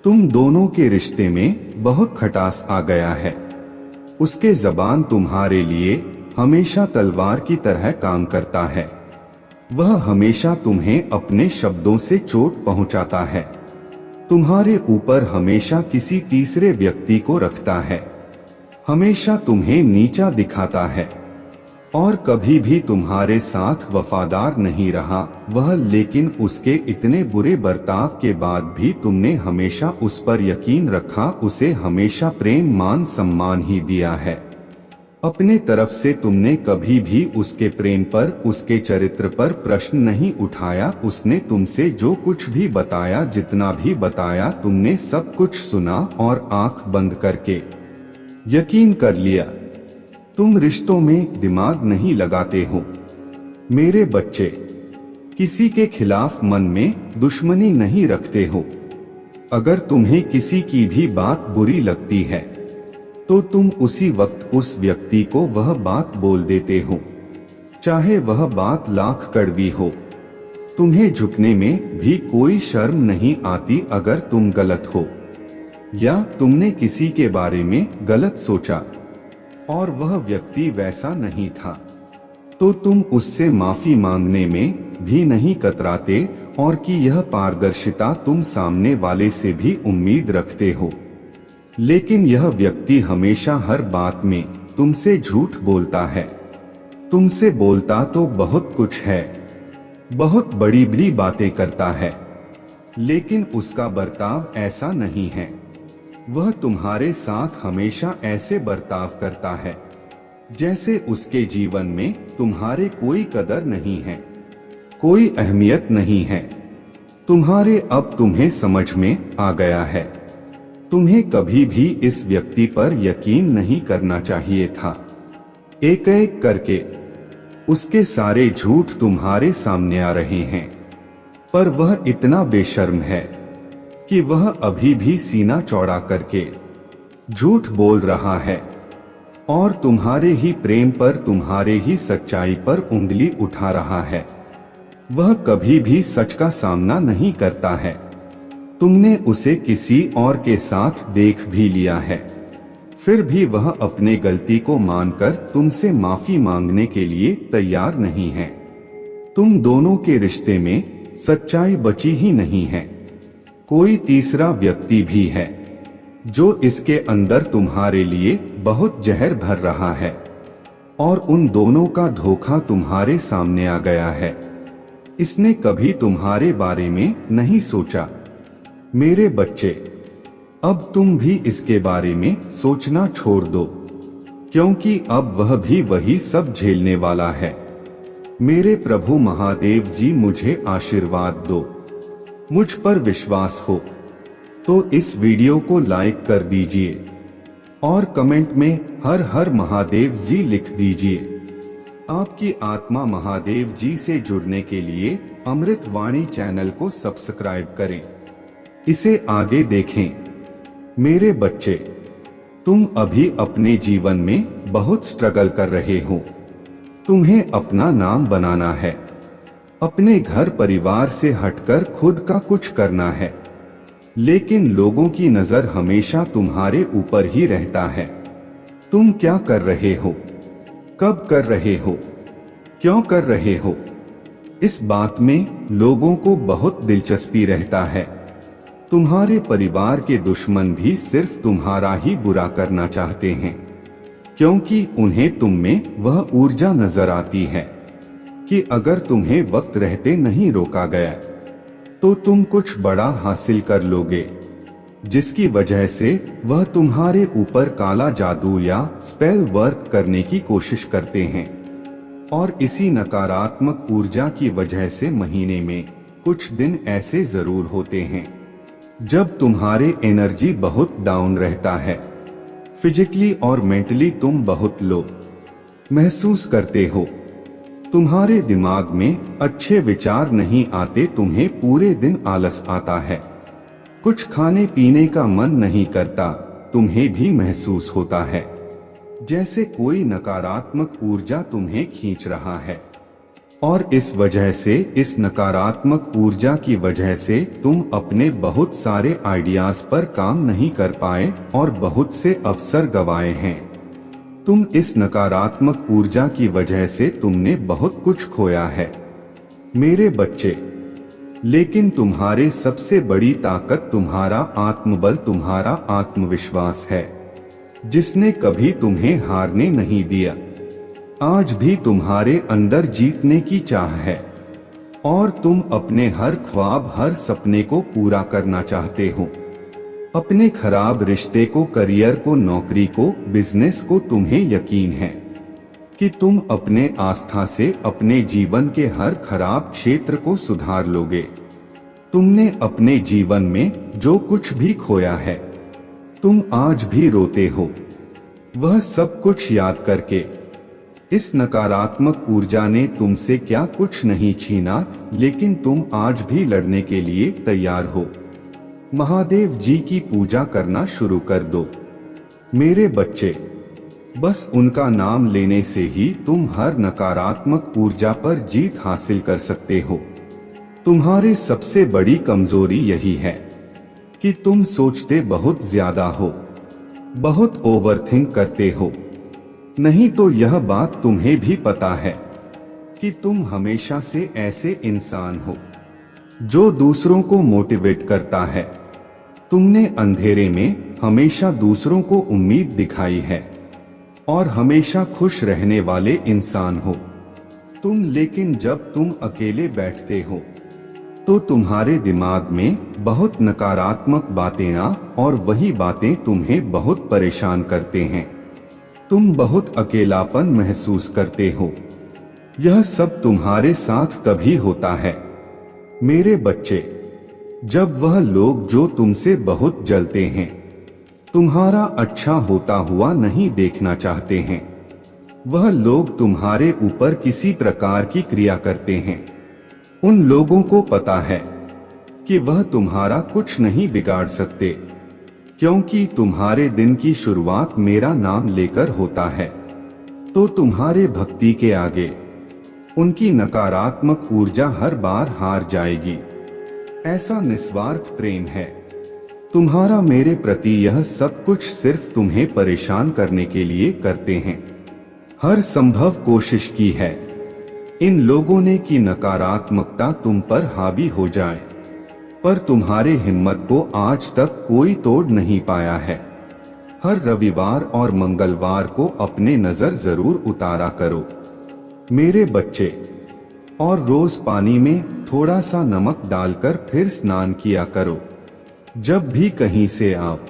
तुम दोनों के रिश्ते में बहुत खटास आ गया है। उसके जबान तुम्हारे लिए हमेशा तलवार की तरह काम करता है। वह हमेशा तुम्हें अपने शब्दों से चोट पहुंचाता है। तुम्हारे ऊपर हमेशा किसी तीसरे व्यक्ति को रखता है, हमेशा तुम्हें नीचा दिखाता है और कभी भी तुम्हारे साथ वफादार नहीं रहा वह। लेकिन उसके इतने बुरे बर्ताव के बाद भी तुमने हमेशा उस पर यकीन रखा, उसे हमेशा प्रेम मान सम्मान ही दिया है। अपने तरफ से तुमने कभी भी उसके प्रेम पर, उसके चरित्र पर प्रश्न नहीं उठाया। उसने तुमसे जो कुछ भी बताया, जितना भी बताया, तुमने सब कुछ सुना और आंख बंद करके यकीन कर लिया। तुम रिश्तों में दिमाग नहीं लगाते हो। मेरे बच्चे, किसी के खिलाफ मन में दुश्मनी नहीं रखते हो। अगर तुम्हें किसी की भी बात बुरी लगती है तो तुम उसी वक्त उस व्यक्ति को वह बात बोल देते हो, चाहे वह बात लाख कड़वी हो। तुम्हें झुकने में भी कोई शर्म नहीं आती। अगर तुम गलत हो या तुमने किसी के बारे में गलत सोचा और वह व्यक्ति वैसा नहीं था तो तुम उससे माफी मांगने में भी नहीं कतराते और कि यह पारदर्शिता तुम सामने वाले से भी उम्मीद रखते हो। लेकिन यह व्यक्ति हमेशा हर बात में तुमसे झूठ बोलता है। तुमसे बोलता तो बहुत कुछ है, बहुत बड़ी बड़ी बातें करता है, लेकिन उसका बर्ताव ऐसा नहीं है। वह तुम्हारे साथ हमेशा ऐसे बर्ताव करता है जैसे उसके जीवन में तुम्हारे कोई कदर नहीं है, कोई अहमियत नहीं है। अब तुम्हें समझ में आ गया है। तुम्हें कभी भी इस व्यक्ति पर यकीन नहीं करना चाहिए था। एक एक करके उसके सारे झूठ तुम्हारे सामने आ रहे हैं, पर वह इतना बेशर्म है कि वह अभी भी सीना चौड़ा करके झूठ बोल रहा है और तुम्हारे ही प्रेम पर, तुम्हारे ही सच्चाई पर उंगली उठा रहा है। वह कभी भी सच का सामना नहीं करता है। तुमने उसे किसी और के साथ देख भी लिया है, फिर भी वह अपने गलती को मानकर तुमसे माफी मांगने के लिए तैयार नहीं है। तुम दोनों के रिश्ते में सच्चाई बची ही नहीं है। कोई तीसरा व्यक्ति भी है जो इसके अंदर तुम्हारे लिए बहुत जहर भर रहा है और उन दोनों का धोखा तुम्हारे सामने आ गया है। इसने कभी तुम्हारे बारे में नहीं सोचा। मेरे बच्चे, अब तुम भी इसके बारे में सोचना छोड़ दो, क्योंकि अब वह भी वही सब झेलने वाला है। मेरे प्रभु महादेव जी, मुझे आशीर्वाद दो। मुझ पर विश्वास हो तो इस वीडियो को लाइक कर दीजिए और कमेंट में हर हर महादेव जी लिख दीजिए। आपकी आत्मा महादेव जी से जुड़ने के लिए अमृत वाणी चैनल को सब्सक्राइब करें, इसे आगे देखें। मेरे बच्चे, तुम अभी अपने जीवन में बहुत स्ट्रगल कर रहे हो। तुम्हें अपना नाम बनाना है, अपने घर परिवार से हटकर खुद का कुछ करना है, लेकिन लोगों की नजर हमेशा तुम्हारे ऊपर ही रहता है। तुम क्या कर रहे हो, कब कर रहे हो, क्यों कर रहे हो, इस बात में लोगों को बहुत दिलचस्पी रहता है। तुम्हारे परिवार के दुश्मन भी सिर्फ तुम्हारा ही बुरा करना चाहते हैं, क्योंकि उन्हें तुम में वह ऊर्जा नजर आती है कि अगर तुम्हें वक्त रहते नहीं रोका गया तो तुम कुछ बड़ा हासिल कर लोगे, जिसकी वजह से वह तुम्हारे ऊपर काला जादू या स्पेल वर्क करने की कोशिश करते हैं। और इसी नकारात्मक ऊर्जा की वजह से महीने में कुछ दिन ऐसे जरूर होते हैं जब तुम्हारे एनर्जी बहुत डाउन रहता है, फिजिकली और मेंटली तुम बहुत लो महसूस करते हो, तुम्हारे दिमाग में अच्छे विचार नहीं आते, तुम्हें पूरे दिन आलस आता है, कुछ खाने पीने का मन नहीं करता, तुम्हें भी महसूस होता है जैसे कोई नकारात्मक ऊर्जा तुम्हें खींच रहा है। और इस वजह से, इस नकारात्मक ऊर्जा की वजह से तुम अपने बहुत सारे आइडियाज पर काम नहीं कर पाए और बहुत से अवसर गंवाए हैं। तुम इस नकारात्मक ऊर्जा की वजह से तुमने बहुत कुछ खोया है मेरे बच्चे। लेकिन तुम्हारे सबसे बड़ी ताकत तुम्हारा आत्मबल, तुम्हारा आत्मविश्वास है, जिसने कभी तुम्हें हारने नहीं दिया। आज भी तुम्हारे अंदर जीतने की चाह है और तुम अपने हर ख्वाब, हर सपने को पूरा करना चाहते हो। अपने खराब रिश्ते को, करियर को, नौकरी को, बिजनेस को, तुम्हें यकीन है कि तुम अपने आस्था से अपने जीवन के हर खराब क्षेत्र को सुधार लोगे। तुमने अपने जीवन में जो कुछ भी खोया है, तुम आज भी रोते हो वह सब कुछ याद करके। इस नकारात्मक ऊर्जा ने तुमसे क्या कुछ नहीं छीना, लेकिन तुम आज भी लड़ने के लिए तैयार हो। महादेव जी की पूजा करना शुरू कर दो मेरे बच्चे। बस उनका नाम लेने से ही तुम हर नकारात्मक ऊर्जा पर जीत हासिल कर सकते हो। तुम्हारी सबसे बड़ी कमजोरी यही है कि तुम सोचते बहुत ज्यादा हो, बहुत ओवरथिंक करते हो। नहीं तो यह बात तुम्हें भी पता है कि तुम हमेशा से ऐसे इंसान हो जो दूसरों को मोटिवेट करता है। तुमने अंधेरे में हमेशा दूसरों को उम्मीद दिखाई है और हमेशा खुश रहने वाले इंसान हो तुम। लेकिन जब तुम अकेले बैठते हो तो तुम्हारे दिमाग में बहुत नकारात्मक बातें और वही बातें तुम्हें बहुत परेशान करते हैं। तुम बहुत अकेलापन महसूस करते हो। यह सब तुम्हारे साथ तभी होता है मेरे बच्चे, जब वह लोग जो तुमसे बहुत जलते हैं, तुम्हारा अच्छा होता हुआ नहीं देखना चाहते हैं, वह लोग तुम्हारे ऊपर किसी प्रकार की क्रिया करते हैं। उन लोगों को पता है कि वह तुम्हारा कुछ नहीं बिगाड़ सकते, क्योंकि तुम्हारे दिन की शुरुआत मेरा नाम लेकर होता है। तो तुम्हारे भक्ति के आगे उनकी नकारात्मक ऊर्जा हर बार हार जाएगी। ऐसा निस्वार्थ प्रेम है तुम्हारा मेरे प्रति। यह सब कुछ सिर्फ तुम्हें परेशान करने के लिए करते हैं। हर संभव कोशिश की है इन लोगों ने कि नकारात्मकता तुम पर हावी हो जाए, पर तुम्हारे हिम्मत को आज तक कोई तोड़ नहीं पाया है। हर रविवार और मंगलवार को अपने नजर जरूर उतारा करो मेरे बच्चे, और रोज पानी में थोड़ा सा नमक डालकर फिर स्नान किया करो। जब भी कहीं से आप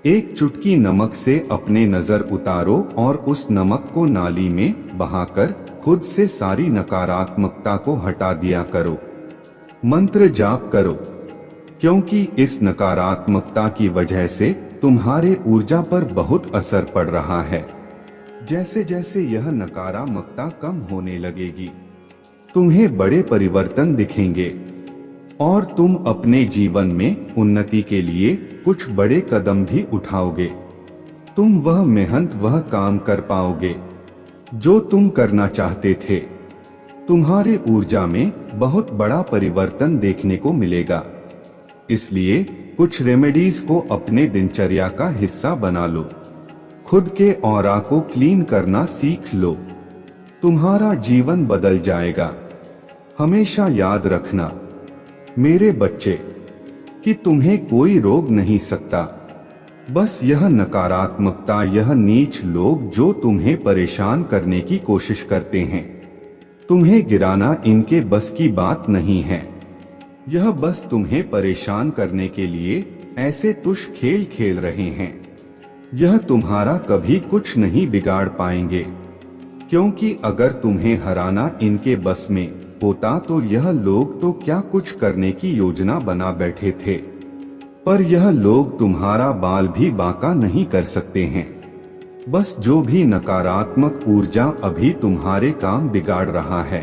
एक चुटकी नमक से अपने नजर उतारो और उस नमक को नाली में बहाकर खुद से सारी नकारात्मकता को हटा दिया करो। मंत्र जाप करो, क्योंकि इस नकारात्मकता की वजह से तुम्हारे ऊर्जा पर बहुत असर पड़ रहा है। जैसे जैसे यह नकारात्मकता कम होने लगेगी, तुम्हें बड़े परिवर्तन दिखेंगे और तुम अपने जीवन में उन्नति के लिए कुछ बड़े कदम भी उठाओगे। तुम वह मेहनत, वह काम कर पाओगे जो तुम करना चाहते थे। तुम्हारी ऊर्जा में बहुत बड़ा परिवर्तन देखने को मिलेगा। इसलिए कुछ रेमेडीज को अपने दिनचर्या का हिस्सा बना लो। खुद के ऑरा को क्लीन करना सीख लो, तुम्हारा जीवन बदल जाएगा। हमेशा याद रखना मेरे बच्चे कि तुम्हें कोई रोक नहीं सकता। बस यह नकारात्मकता, यह नीच लोग जो तुम्हें परेशान करने की कोशिश करते हैं, तुम्हें गिराना इनके बस की बात नहीं है। यह बस तुम्हें परेशान करने के लिए ऐसे तुच्छ खेल खेल रहे हैं। यह तुम्हारा कभी कुछ नहीं बिगाड़ पाएंगे, क्योंकि अगर तुम्हें हराना इनके बस में होता तो यह लोग तो क्या कुछ करने की योजना बना बैठे थे। पर यह लोग तुम्हारा बाल भी बांका नहीं कर सकते हैं। बस जो भी नकारात्मक ऊर्जा अभी तुम्हारे काम बिगाड़ रहा है,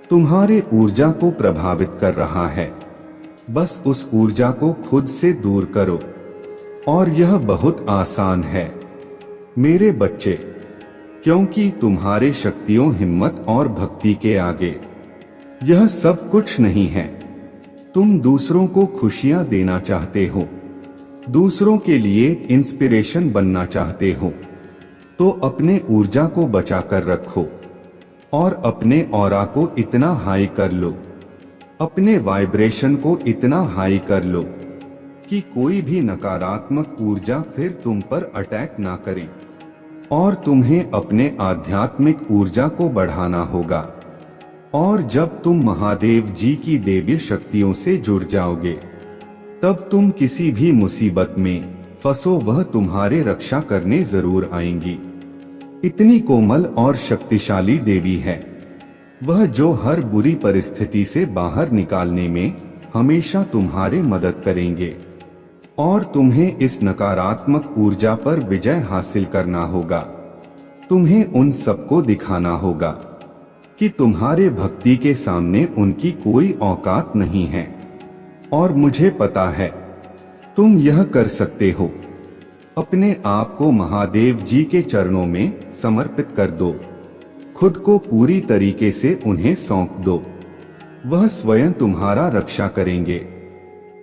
तुम्हारे ऊर्जा को प्रभावित कर रहा है, बस उस ऊर्जा को खुद से दूर करो। और यह बहुत आसान है मेरे बच्चे, क्योंकि तुम्हारे शक्तियों, हिम्मत और भक्ति के आगे यह सब कुछ नहीं है। तुम दूसरों को खुशियां देना चाहते हो, दूसरों के लिए इंस्पिरेशन बनना चाहते हो, तो अपने ऊर्जा को बचा कर रखो और अपने ऑरा को इतना हाई कर लो, अपने वाइब्रेशन को इतना हाई कर लो कि कोई भी नकारात्मक ऊर्जा फिर तुम पर अटैक ना करे। और तुम्हें अपने आध्यात्मिक ऊर्जा को बढ़ाना होगा। और जब तुम महादेव जी की देवी शक्तियों से जुड़ जाओगे, तब तुम किसी भी मुसीबत में फंसो, वह तुम्हारे रक्षा करने जरूर आएंगी। इतनी कोमल और शक्तिशाली देवी है वह, जो हर बुरी परिस्थिति से बाहर निकालने में हमेशा तुम्हारे मदद करेंगे। और तुम्हें इस नकारात्मक ऊर्जा पर विजय हासिल करना होगा। तुम्हें उन सबको दिखाना होगा कि तुम्हारे भक्ति के सामने उनकी कोई औकात नहीं है। और मुझे पता है तुम यह कर सकते हो। अपने आप को महादेव जी के चरणों में समर्पित कर दो, खुद को पूरी तरीके से उन्हें सौंप दो। वह स्वयं तुम्हारा रक्षा करेंगे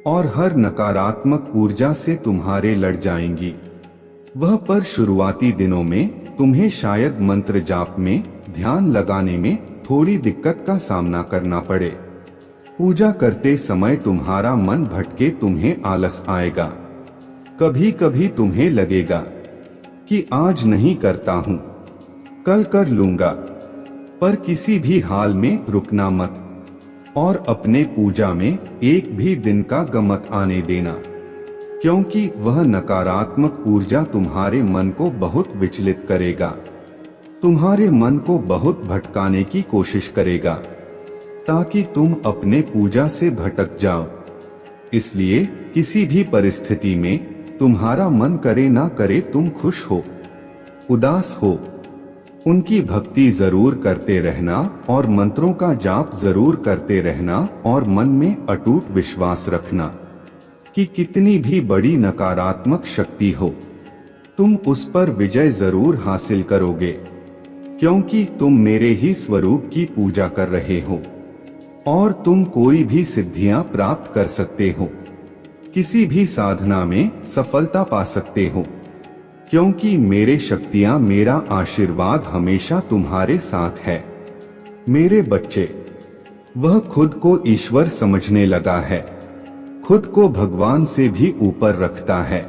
और हर नकारात्मक ऊर्जा से तुम्हारे लड़ जाएंगी। वह पर शुरुआती दिनों में तुम्हें शायद मंत्र जाप में ध्यान लगाने में थोड़ी दिक्कत का सामना करना पड़े। पूजा करते समय तुम्हारा मन भटके, तुम्हें आलस आएगा। कभी कभी तुम्हें लगेगा कि आज नहीं करता हूँ, कल कर लूंगा। पर किसी भी हाल में रुकना मत और अपने पूजा में एक भी दिन का गम मत आने देना, क्योंकि वह नकारात्मक ऊर्जा तुम्हारे मन को बहुत विचलित करेगा, तुम्हारे मन को बहुत भटकाने की कोशिश करेगा, ताकि तुम अपने पूजा से भटक जाओ। इसलिए किसी भी परिस्थिति में तुम्हारा मन करे ना करे, तुम खुश हो, उदास हो, उनकी भक्ति जरूर करते रहना और मंत्रों का जाप जरूर करते रहना और मन में अटूट विश्वास रखना कि कितनी भी बड़ी नकारात्मक शक्ति हो, तुम उस पर विजय जरूर हासिल करोगे, क्योंकि तुम मेरे ही स्वरूप की पूजा कर रहे हो। और तुम कोई भी सिद्धियां प्राप्त कर सकते हो, किसी भी साधना में सफलता पा सकते हो, क्योंकि मेरे शक्तियां, मेरा आशीर्वाद हमेशा तुम्हारे साथ है। मेरे बच्चे, वह खुद को ईश्वर समझने लगा है, खुद को भगवान से भी ऊपर रखता है।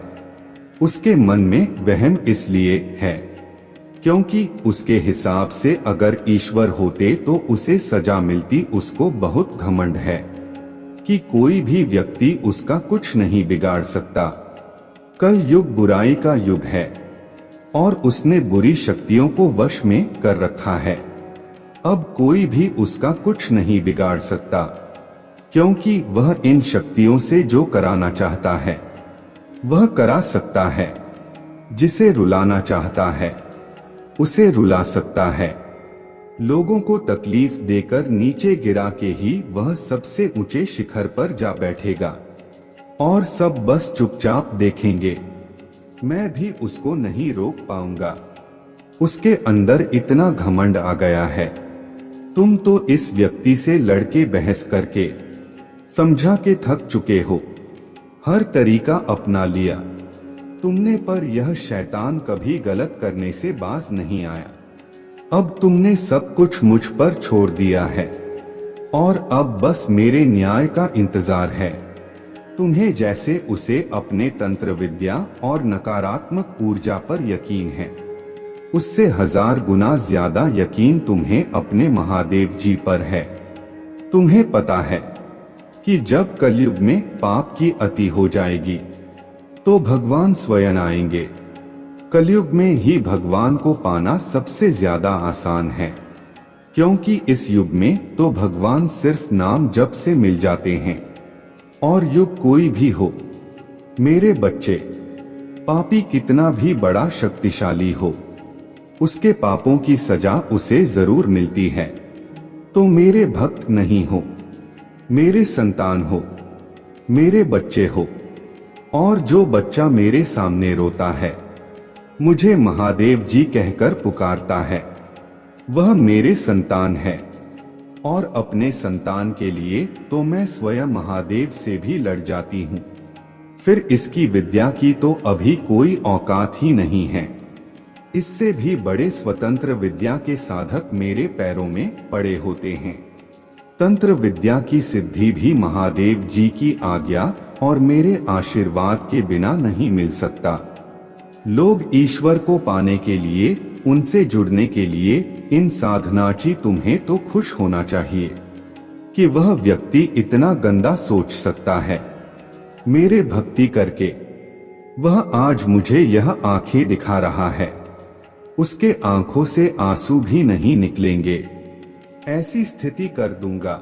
उसके मन में वहम इसलिए है क्योंकि उसके हिसाब से अगर ईश्वर होते तो उसे सजा मिलती। उसको बहुत घमंड है कि कोई भी व्यक्ति उसका कुछ नहीं बिगाड़ सकता। कल युग बुराई का युग है और उसने बुरी शक्तियों को वश में कर रखा है। अब कोई भी उसका कुछ नहीं बिगाड़ सकता, क्योंकि वह इन शक्तियों से जो कराना चाहता है वह करा सकता है। जिसे रुलाना चाहता है उसे रुला सकता है। लोगों को तकलीफ देकर नीचे गिरा के ही वह सबसे ऊंचे शिखर पर जा बैठेगा और सब बस चुपचाप देखेंगे। मैं भी उसको नहीं रोक पाऊंगा। उसके अंदर इतना घमंड आ गया है। तुम तो इस व्यक्ति से लड़के बहस करके समझा के थक चुके हो, हर तरीका अपना लिया तुमने, पर यह शैतान कभी गलत करने से बाज नहीं आया। अब तुमने सब कुछ मुझ पर छोड़ दिया है और अब बस मेरे न्याय का इंतजार है। तुम्हें जैसे उसे अपने तंत्र विद्या और नकारात्मक ऊर्जा पर यकीन है, उससे 1000 गुना ज्यादा यकीन तुम्हें अपने महादेव जी पर है। तुम्हें पता है कि जब कलयुग में पाप की अति हो जाएगी तो भगवान स्वयं आएंगे। कलयुग में ही भगवान को पाना सबसे ज्यादा आसान है, क्योंकि इस युग में तो भगवान सिर्फ नाम जप से मिल जाते हैं। और युग कोई भी हो, मेरे बच्चे, पापी कितना भी बड़ा शक्तिशाली हो, उसके पापों की सजा उसे जरूर मिलती है। तो मेरे भक्त नहीं हो, मेरे संतान हो, मेरे बच्चे हो, और जो बच्चा मेरे सामने रोता है, मुझे महादेव जी कहकर पुकारता है, वह मेरे संतान है। और अपने संतान के लिए तो मैं स्वयं महादेव से भी लड़ जाती हूँ। फिर इसकी विद्या की तो अभी कोई औकात ही नहीं है। इससे भी बड़े स्वतंत्र विद्या के साधक मेरे पैरों में पड़े होते हैं। तंत्र विद्या की सिद्धि भी महादेव जी की आज्ञा और मेरे आशीर्वाद के बिना नहीं मिल सकता। लोग ईश्वर को पाने के लिए, उनसे जुड़ने के लिए इन साधनाची तुम्हें तो खुश होना चाहिए कि वह व्यक्ति इतना गंदा सोच सकता है। मेरे भक्ति करके वह आज मुझे यह आंखें दिखा रहा है, उसके आंखों से आंसू भी नहीं निकलेंगे। ऐसी स्थिति कर दूंगा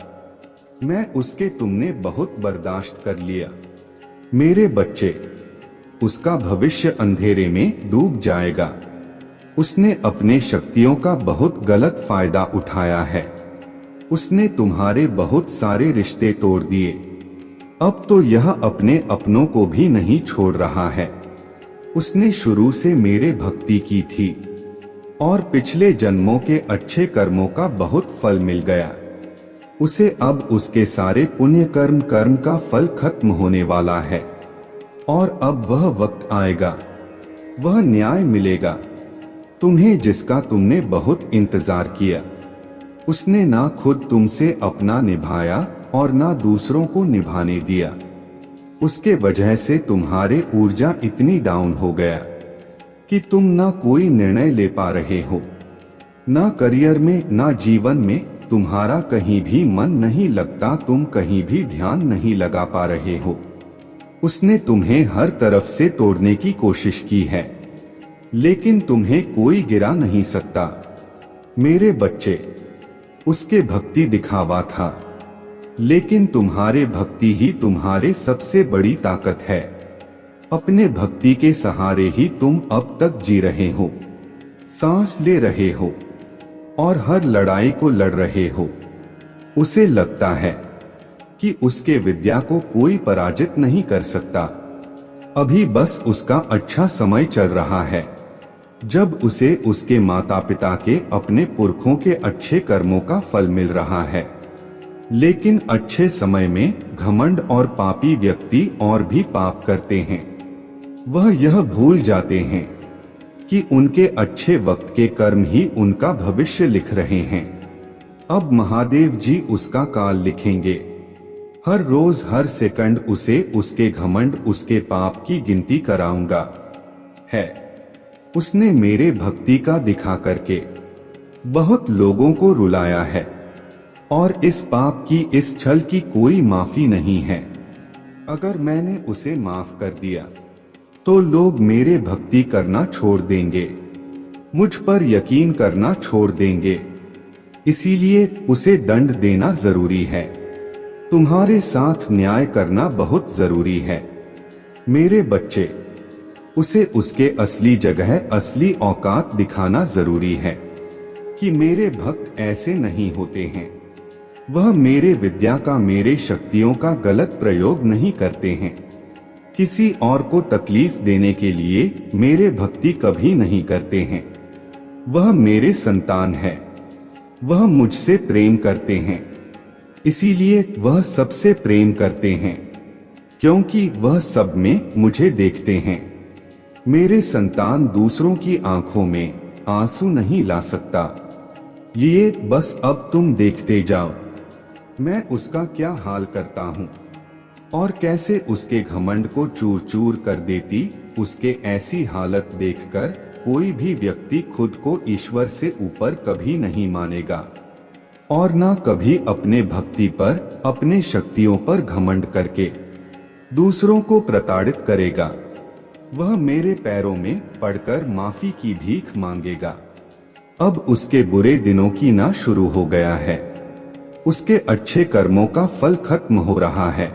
मैं उसके, तुमने बहुत बर्दाश्त कर लिया। मेरे बच्चे, उसका भविष्य अंधेरे में डूब जाएगा। उसने अपने शक्तियों का बहुत गलत फायदा उठाया है। उसने तुम्हारे बहुत सारे रिश्ते तोड़ दिए। अब तो यह अपने अपनों को भी नहीं छोड़ रहा है। उसने शुरू से मेरे भक्ति की थी और पिछले जन्मों के अच्छे कर्मों का बहुत फल मिल गया। उसे अब उसके सारे पुण्य कर्म का फल खत्म होने वाला है और अब वह वक्त आएगा, वह न्याय मिलेगा तुम्हें, जिसका तुमने बहुत इंतजार किया। उसने ना खुद तुमसे अपना निभाया और ना दूसरों को निभाने दिया। उसके वजह से तुम्हारे ऊर्जा इतनी डाउन हो गया कि तुम ना कोई निर्णय ले पा रहे हो, ना करियर में, ना जीवन में। तुम्हारा कहीं भी मन नहीं लगता, तुम कहीं भी ध्यान नहीं लगा पा रहे हो। उसने तुम्हें हर तरफ से तोड़ने की कोशिश की है, लेकिन तुम्हें कोई गिरा नहीं सकता। मेरे बच्चे, उसके भक्ति दिखावा था, लेकिन तुम्हारे भक्ति ही तुम्हारे सबसे बड़ी ताकत है। अपने भक्ति के सहारे ही तुम अब तक जी रहे हो, सांस ले रहे हो और हर लड़ाई को लड़ रहे हो। उसे लगता है कि उसके विद्या को कोई पराजित नहीं कर सकता। अभी बस उसका अच्छा समय चल रहा है, जब उसे उसके माता पिता के, अपने पुरखों के अच्छे कर्मों का फल मिल रहा है। लेकिन अच्छे समय में घमंड और पापी व्यक्ति और भी पाप करते हैं। वह यह भूल जाते हैं कि उनके अच्छे वक्त के कर्म ही उनका भविष्य लिख रहे हैं। अब महादेव जी उसका काल लिखेंगे। हर रोज, हर सेकंड उसे उसके घमंड, उसके पाप की गिनती कराऊंगा। है, उसने मेरे भक्ति का दिखा करके बहुत लोगों को रुलाया है और इस पाप की, इस छल की कोई माफी नहीं है। अगर मैंने उसे माफ कर दिया तो लोग मेरे भक्ति करना छोड़ देंगे, मुझ पर यकीन करना छोड़ देंगे। इसीलिए उसे दंड देना जरूरी है। तुम्हारे साथ न्याय करना बहुत जरूरी है। मेरे बच्चे, उसे उसके असली जगह, असली औकात दिखाना जरूरी है कि मेरे भक्त ऐसे नहीं होते हैं। वह मेरे विद्या का, मेरे शक्तियों का गलत प्रयोग नहीं करते हैं। किसी और को तकलीफ देने के लिए मेरे भक्ति कभी नहीं करते हैं। वह मेरे संतान है, वह मुझसे प्रेम करते हैं, इसीलिए वह सबसे प्रेम करते हैं, क्योंकि वह सब में मुझे देखते हैं। मेरे संतान दूसरों की आंखों में आंसू नहीं ला सकता। ये बस अब तुम देखते जाओ, मैं उसका क्या हाल करता हूँ और कैसे उसके घमंड को चूर चूर कर देती। उसके ऐसी हालत देखकर कोई भी व्यक्ति खुद को ईश्वर से ऊपर कभी नहीं मानेगा और ना कभी अपने भक्ति पर, अपने शक्तियों पर घमंड करके दूसरों को प्रताड़ित करेगा। वह मेरे पैरों में पड़कर माफी की भीख मांगेगा। अब उसके बुरे दिनों की ना शुरू हो गया है, उसके अच्छे कर्मों का फल खत्म हो रहा है।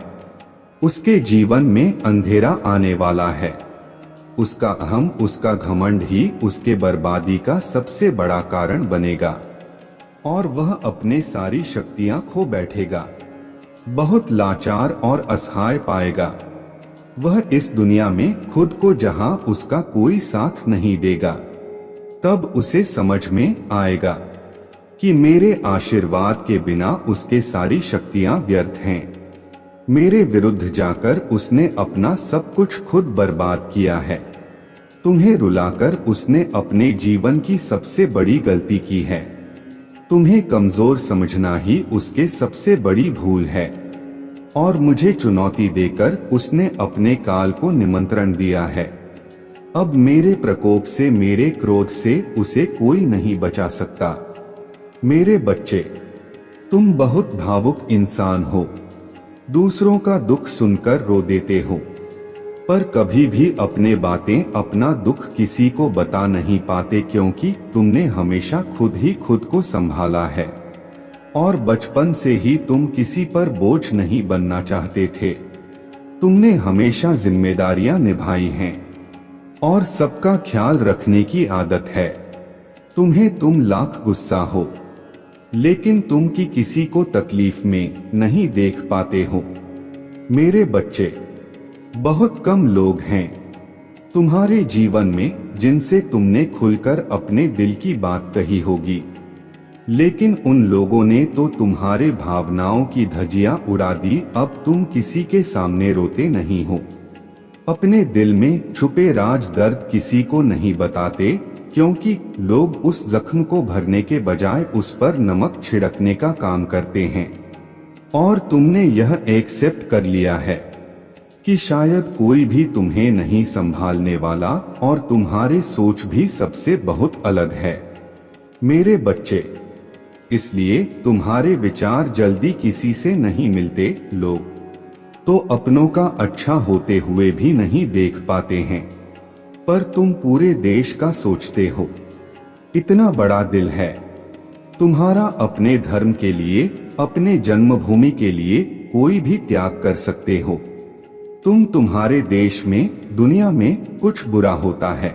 उसके जीवन में अंधेरा आने वाला है। उसका अहम, उसका घमंड ही उसके बर्बादी का सबसे बड़ा कारण बनेगा और वह अपने सारी शक्तियां खो बैठेगा। बहुत लाचार और असहाय पाएगा। वह इस दुनिया में खुद को जहां उसका कोई साथ नहीं देगा। तब उसे समझ में आएगा कि मेरे आशीर्वाद के बिना उसके सारी शक्तियां व्यर्थ हैं। मेरे विरुद्ध जाकर उसने अपना सब कुछ खुद बर्बाद किया है। तुम्हें रुलाकर उसने अपने जीवन की सबसे बड़ी गलती की है। तुम्हें कमजोर समझना ही उसके सबसे बड़ी भूल है और मुझे चुनौती देकर उसने अपने काल को निमंत्रण दिया है। अब मेरे प्रकोप से, मेरे क्रोध से उसे कोई नहीं बचा सकता। मेरे बच्चे, तुम बहुत भावुक इंसान हो। दूसरों का दुख सुनकर रो देते हो, पर कभी भी अपने बातें, अपना दुख किसी को बता नहीं पाते, क्योंकि तुमने हमेशा खुद ही खुद को संभाला है और बचपन से ही तुम किसी पर बोझ नहीं बनना चाहते थे। तुमने हमेशा जिम्मेदारियां निभाई हैं और सबका ख्याल रखने की आदत है। तुम लाख गुस्सा हो, लेकिन तुम की किसी को तकलीफ में नहीं देख पाते हो। मेरे बच्चे, बहुत कम लोग हैं तुम्हारे जीवन में जिनसे तुमने खुलकर अपने दिल की बात कही होगी, लेकिन उन लोगों ने तो तुम्हारे भावनाओं की धज्जियां उड़ा दी। अब तुम किसी के सामने रोते नहीं हो। अपने दिल में छुपे राज दर्द किसी को नहीं बताते, क्योंकि लोग उस जख्म को भरने के बजाय उस पर नमक छिड़कने का काम करते हैं। और तुमने यह एक्सेप्ट कर लिया है कि शायद कोई भी तुम्हें नहीं संभालने वाला और तुम्हारे सोच भी सबसे बहुत अलग है। मेरे बच्चे, इसलिए तुम्हारे विचार जल्दी किसी से नहीं मिलते। लोग तो अपनों का अच्छा होते हुए भी नहीं देख पाते हैं, पर तुम पूरे देश का सोचते हो। इतना बड़ा दिल है तुम्हारा। अपने धर्म के लिए, अपने जन्मभूमि के लिए कोई भी त्याग कर सकते हो। तुम्हारे देश में, दुनिया में कुछ बुरा होता है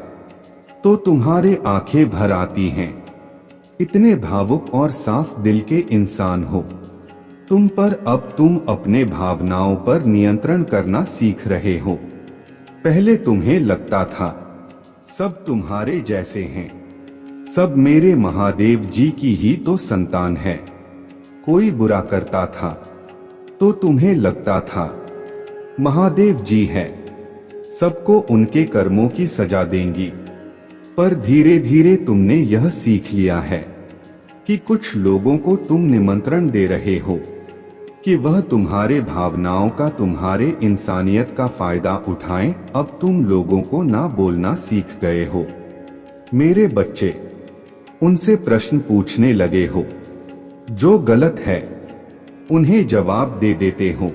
तो तुम्हारे आंखें भर आती हैं। इतने भावुक और साफ दिल के इंसान हो पर अब तुम अपने भावनाओं पर नियंत्रण करना सीख रहे हो। पहले तुम्हें लगता था सब तुम्हारे जैसे हैं, सब मेरे महादेव जी की ही तो संतान है। कोई बुरा करता था तो तुम्हें लगता था महादेव जी है, सबको उनके कर्मों की सजा देंगी। पर धीरे धीरे तुमने यह सीख लिया है कि कुछ लोगों को तुम निमंत्रण दे रहे हो कि वह तुम्हारे भावनाओं का, तुम्हारे इंसानियत का फायदा उठाएं। अब तुम लोगों को ना बोलना सीख गए हो। मेरे बच्चे, उनसे प्रश्न पूछने लगे हो, जो गलत है उन्हें जवाब दे देते हो,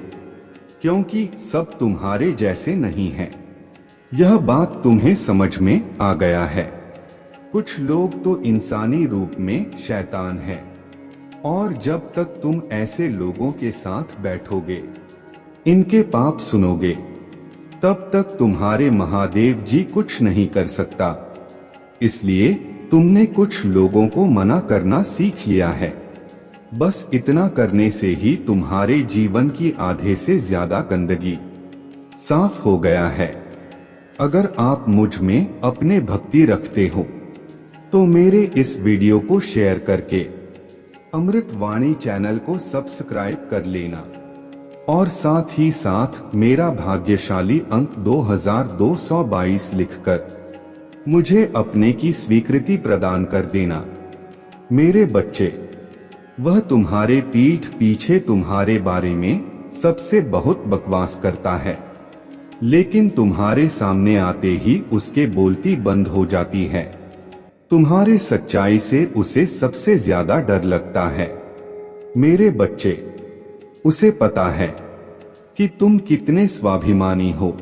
क्योंकि सब तुम्हारे जैसे नहीं हैं। यह बात तुम्हें समझ में आ गया है। कुछ लोग तो इंसानी रूप में शैतान हैं, और जब तक तुम ऐसे लोगों के साथ बैठोगे, इनके पाप सुनोगे, तब तक तुम्हारे महादेव जी कुछ नहीं कर सकता। इसलिए तुमने कुछ लोगों को मना करना सीख लिया है। बस इतना करने से ही तुम्हारे जीवन की आधे से ज्यादा गंदगी साफ हो गया है। अगर आप मुझ में अपने भक्ति रखते हो तो मेरे इस वीडियो को शेयर करके अमृत वाणी चैनल को सब्सक्राइब कर लेना और साथ ही साथ मेरा भाग्यशाली अंक 2222 लिखकर मुझे अपने की स्वीकृति प्रदान कर देना। मेरे बच्चे, वह तुम्हारे पीठ पीछे तुम्हारे बारे में सबसे बहुत बकवास करता है, लेकिन तुम्हारे सामने आते ही उसके बोलती बंद हो जाती है। तुम्हारे सच्चाई से उसे सबसे ज्यादा डर लगता है। मेरे बच्चे, उसे पता है कि तुम कितने स्वाभिमानी हो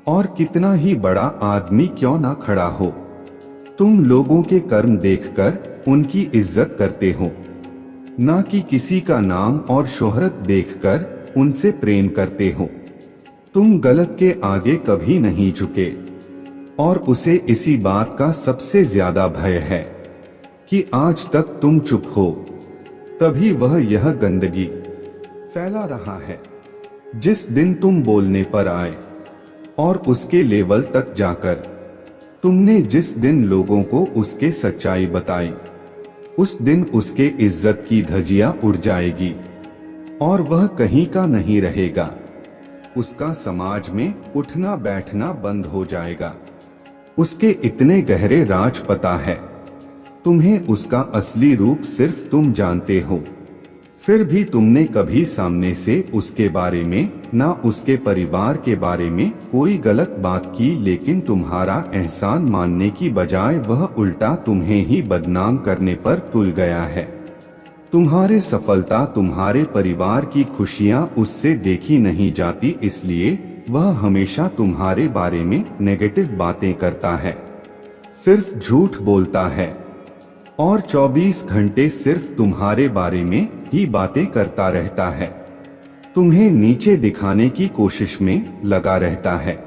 और कितना ही बड़ा आदमी क्यों ना खड़ा हो। तुम लोगों के कर्म देखकर उनकी इज्जत करते हो, ना कि किसी का नाम और शोहरत देखकर उनसे प्रेम करते हो। तुम गलत के आगे कभी नहीं झुके और उसे इसी बात का सबसे ज्यादा भय है कि आज तक तुम चुप हो, तभी वह यह गंदगी फैला रहा है। जिस दिन तुम बोलने पर आए और उसके लेवल तक जाकर तुमने जिस दिन लोगों को उसके सच्चाई बताई, उस दिन उसके इज्जत की धज्जियां उड़ जाएगी और वह कहीं का नहीं रहेगा। उसका समाज में उठना बैठना बंद हो जाएगा। उसके इतने गहरे राज पता है, तुम्हें उसका असली रूप सिर्फ तुम जानते हो। फिर भी तुमने कभी सामने से उसके बारे में, ना उसके परिवार के बारे में कोई गलत बात की, लेकिन तुम्हारा एहसान मानने की बजाय वह उल्टा तुम्हें ही बदनाम करने पर तुल गया है। तुम्हारे सफलता, तुम्हारे परिवार की खुशियां उससे देखी नहीं जाती, इसलिए वह हमेशा तुम्हारे बारे में नेगेटिव बातें करता है, सिर्फ झूठ बोलता है और 24 घंटे सिर्फ तुम्हारे बारे में ही बातें करता रहता है। तुम्हें नीचे दिखाने की कोशिश में लगा रहता है,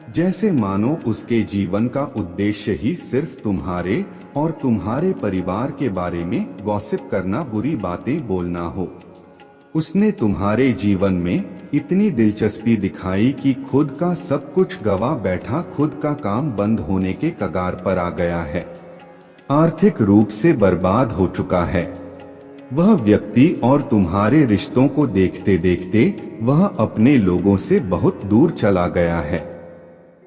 जैसे मानो उसके जीवन का उद्देश्य ही सिर्फ तुम्हारे और तुम्हारे परिवार के बारे में गॉसिप करना, बुरी बातें बोलना हो। उसने तुम्हारे जीवन में इतनी दिलचस्पी दिखाई कि खुद का सब कुछ गवा बैठा, खुद का काम बंद होने के कगार पर आ गया है, आर्थिक रूप से बर्बाद हो चुका है। वह व्यक्ति और तुम्हारे रिश्तों को देखते देखते वह अपने लोगों से बहुत दूर चला गया है।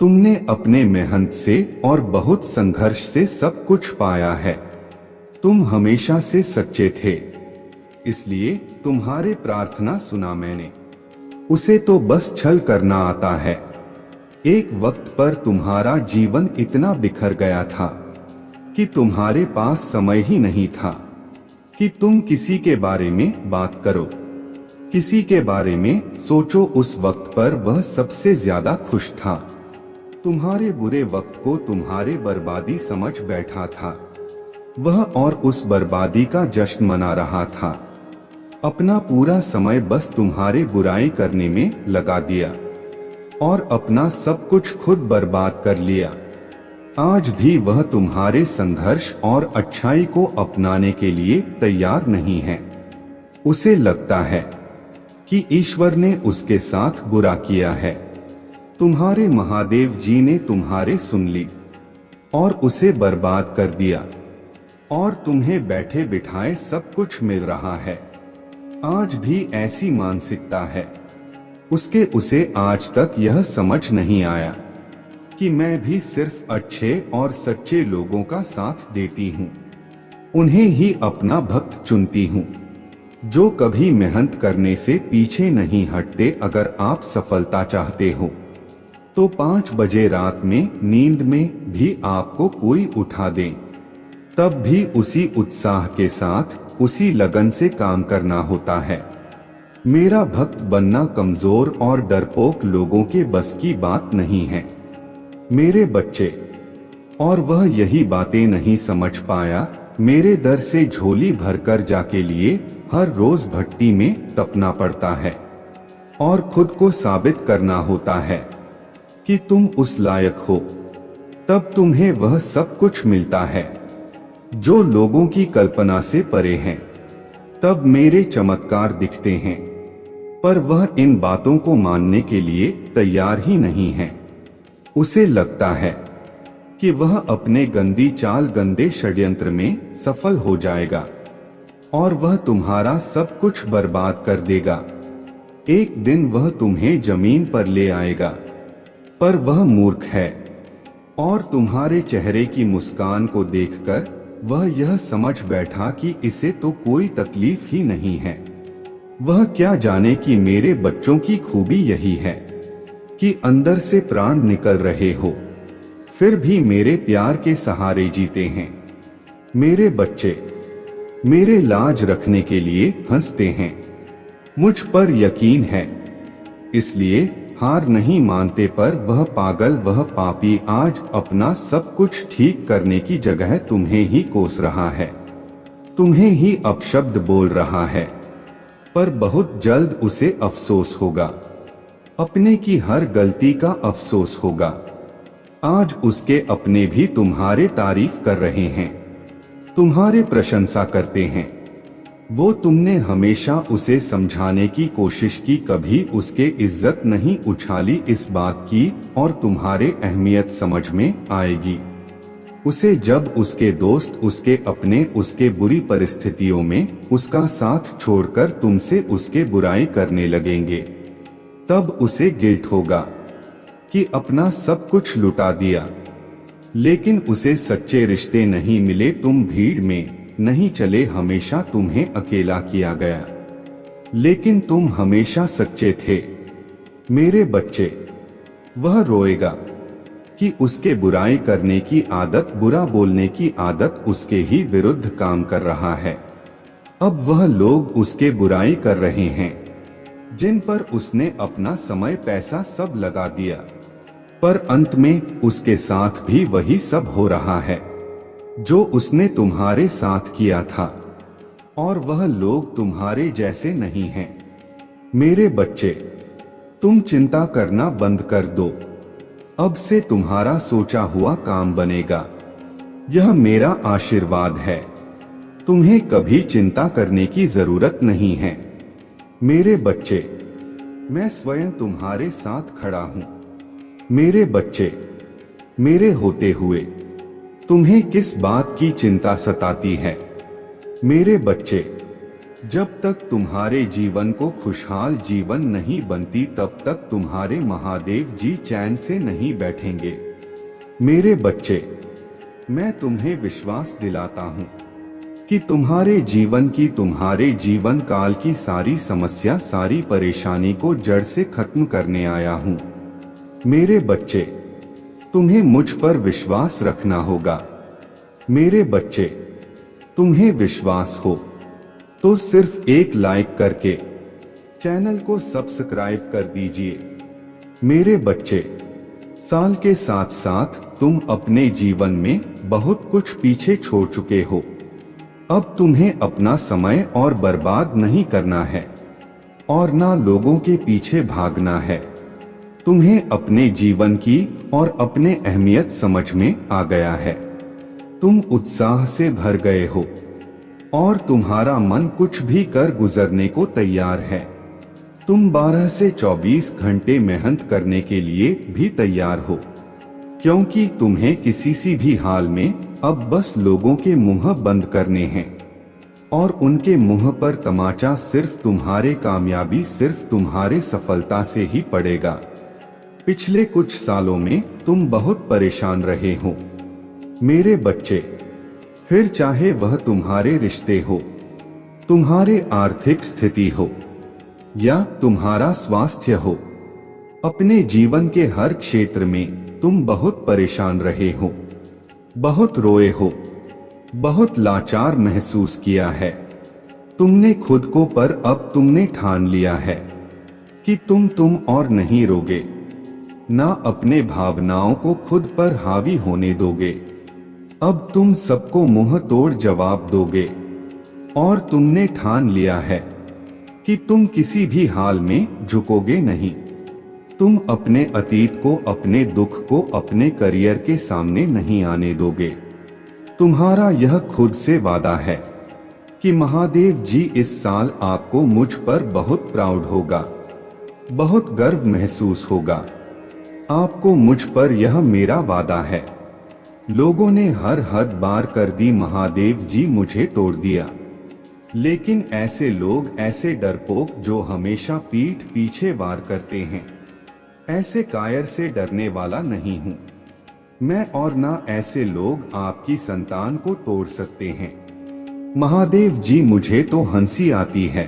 तुमने अपने मेहनत से और बहुत संघर्ष से सब कुछ पाया है। तुम हमेशा से सच्चे थे, इसलिए तुम्हारे प्रार्थना सुना मैंने। उसे तो बस छल करना आता है। एक वक्त पर तुम्हारा जीवन इतना बिखर गया था कि तुम्हारे पास समय ही नहीं था कि तुम किसी के बारे में बात करो, किसी के बारे में सोचो। उस वक्त पर वह सबसे ज्यादा खुश था। तुम्हारे बुरे वक्त को तुम्हारे बर्बादी समझ बैठा था वह, और उस बर्बादी का जश्न मना रहा था। अपना पूरा समय बस तुम्हारे बुराई करने में लगा दिया और अपना सब कुछ खुद बर्बाद कर लिया। आज भी वह तुम्हारे संघर्ष और अच्छाई को अपनाने के लिए तैयार नहीं है। उसे लगता है कि ईश्वर ने उसके साथ बुरा किया है। तुम्हारे महादेव जी ने तुम्हारे सुन ली और उसे बर्बाद कर दिया और तुम्हें बैठे बिठाए सब कुछ मिल रहा है। आज भी ऐसी मानसिकता है उसके। उसे आज तक यह समझ नहीं आया कि मैं भी सिर्फ अच्छे और सच्चे लोगों का साथ देती हूँ, उन्हें ही अपना भक्त चुनती हूँ, जो कभी मेहनत करने से पीछे नहीं हटते। अगर आप सफलता चाहते हो तो 5 बजे रात में नींद में भी आपको कोई उठा दे, तब भी उसी उत्साह के साथ, उसी लगन से काम करना होता है। मेरा भक्त बनना कमजोर और डरपोक लोगों के बस की बात नहीं है मेरे बच्चे। और वह यही बातें नहीं समझ पाया। मेरे दर से झोली भरकर जाके लिए हर रोज भट्टी में तपना पड़ता है और खुद को साबित करना होता है कि तुम उस लायक हो। तब तुम्हें वह सब कुछ मिलता है जो लोगों की कल्पना से परे हैं। तब मेरे चमत्कार दिखते हैं, पर वह इन बातों को मानने के लिए तैयार ही नहीं है। उसे लगता है कि वह अपने गंदी चाल, गंदे षड्यंत्र में सफल हो जाएगा और वह तुम्हारा सब कुछ बर्बाद कर देगा। एक दिन वह तुम्हें जमीन पर ले आएगा, पर वह मूर्ख है और तुम्हारे चेहरे की मुस्कान को देखकर वह यह समझ बैठा कि इसे तो कोई तकलीफ ही नहीं है। वह क्या जाने कि मेरे बच्चों की खूबी यही है कि अंदर से प्राण निकल रहे हो, फिर भी मेरे प्यार के सहारे जीते हैं। मेरे बच्चे मेरे लाज रखने के लिए हंसते हैं। मुझ पर यकीन है, इसलिए हार नहीं मानते। पर वह पागल, वह पापी आज अपना सब कुछ ठीक करने की जगह तुम्हें ही कोस रहा है, तुम्हें ही अपशब्द बोल रहा है। पर बहुत जल्द उसे अफसोस होगा अपने की हर गलती का अफसोस होगा। आज उसके अपने भी तुम्हारे तारीफ कर रहे हैं, तुम्हारे प्रशंसा करते हैं। वो तुमने हमेशा उसे समझाने की कोशिश की, कभी उसके इज्जत नहीं उछाली इस बात की, और तुम्हारे अहमियत समझ में आएगी उसे जब उसके दोस्त, उसके अपने, उसके बुरी परिस्थितियों में उसका साथ छोड़कर तुमसे उसके बुराई करने लगेंगे। तब उसे गिल्ट होगा कि अपना सब कुछ लुटा दिया। लेकिन उसे सच्चे रिश्ते नहीं मिले, तुम भीड़ में नहीं चले, हमेशा तुम्हें अकेला किया गया। लेकिन तुम हमेशा सच्चे थे मेरे बच्चे। वह रोएगा कि उसके बुराई करने की आदत, बुरा बोलने की आदत उसके ही विरुद्ध काम कर रहा है। अब वह लोग उसके बुराई कर रहे हैं जिन पर उसने अपना समय, पैसा सब लगा दिया, पर अंत में उसके साथ भी वही सब हो रहा है जो उसने तुम्हारे साथ किया था। और वह लोग तुम्हारे जैसे नहीं हैं मेरे बच्चे। तुम चिंता करना बंद कर दो, अब से तुम्हारा सोचा हुआ काम बनेगा। यह मेरा आशीर्वाद है, तुम्हें कभी चिंता करने की जरूरत नहीं है मेरे बच्चे। मैं स्वयं तुम्हारे साथ खड़ा हूं मेरे बच्चे। मेरे होते हुए तुम्हें किस बात की चिंता सताती है मेरे बच्चे। जब तक तुम्हारे जीवन को खुशहाल जीवन नहीं बनती, तब तक तुम्हारे महादेव जी चैन से नहीं बैठेंगे मेरे बच्चे। मैं तुम्हें विश्वास दिलाता हूं कि तुम्हारे जीवन की, तुम्हारे जीवन काल की सारी समस्या, सारी परेशानी को जड़ से खत्म करने आया हूं मेरे बच्चे। तुम्हें मुझ पर विश्वास रखना होगा मेरे बच्चे। तुम्हें विश्वास हो तो सिर्फ एक लाइक करके चैनल को सब्सक्राइब कर दीजिए मेरे बच्चे। साल के साथ साथ तुम अपने जीवन में बहुत कुछ पीछे छोड़ चुके हो। अब तुम्हें अपना समय और बर्बाद नहीं करना है और ना लोगों के पीछे भागना है। तुम्हें अपने जीवन की और अपने अहमियत समझ में आ गया है। तुम उत्साह से भर गए हो और तुम्हारा मन कुछ भी कर गुजरने को तैयार है। तुम 12 से 24 घंटे मेहनत करने के लिए भी तैयार हो, क्योंकि तुम्हें किसी सी भी हाल में अब बस लोगों के मुंह बंद करने हैं और उनके मुंह पर तमाचा सिर्फ तुम्हारे कामयाबी, सिर्फ तुम्हारे सफलता से ही पड़ेगा। पिछले कुछ सालों में तुम बहुत परेशान रहे हो मेरे बच्चे। फिर चाहे वह तुम्हारे रिश्ते हो, तुम्हारे आर्थिक स्थिति हो या तुम्हारा स्वास्थ्य हो, अपने जीवन के हर क्षेत्र में तुम बहुत परेशान रहे हो, बहुत रोए हो, बहुत लाचार महसूस किया है तुमने खुद को, पर अब तुमने ठान लिया है कि तुम और नहीं रोगे, ना अपने भावनाओं को खुद पर हावी होने दोगे। अब तुम सबको मुंह तोड़ जवाब दोगे और तुमने ठान लिया है कि तुम किसी भी हाल में झुकोगे नहीं। तुम अपने अतीत को, अपने दुख को अपने करियर के सामने नहीं आने दोगे। तुम्हारा यह खुद से वादा है कि महादेव जी इस साल आपको मुझ पर बहुत प्राउड होगा, बहुत गर्व महसूस होगा आपको मुझ पर, यह मेरा वादा है। लोगों ने हर हद बार कर दी, महादेव जी मुझे तोड़ दिया, लेकिन ऐसे लोग, ऐसे डरपोक जो हमेशा पीठ पीछे वार करते हैं, ऐसे कायर से डरने वाला नहीं हूं मैं, और ना ऐसे लोग आपकी संतान को तोड़ सकते हैं। महादेव जी मुझे तो हंसी आती है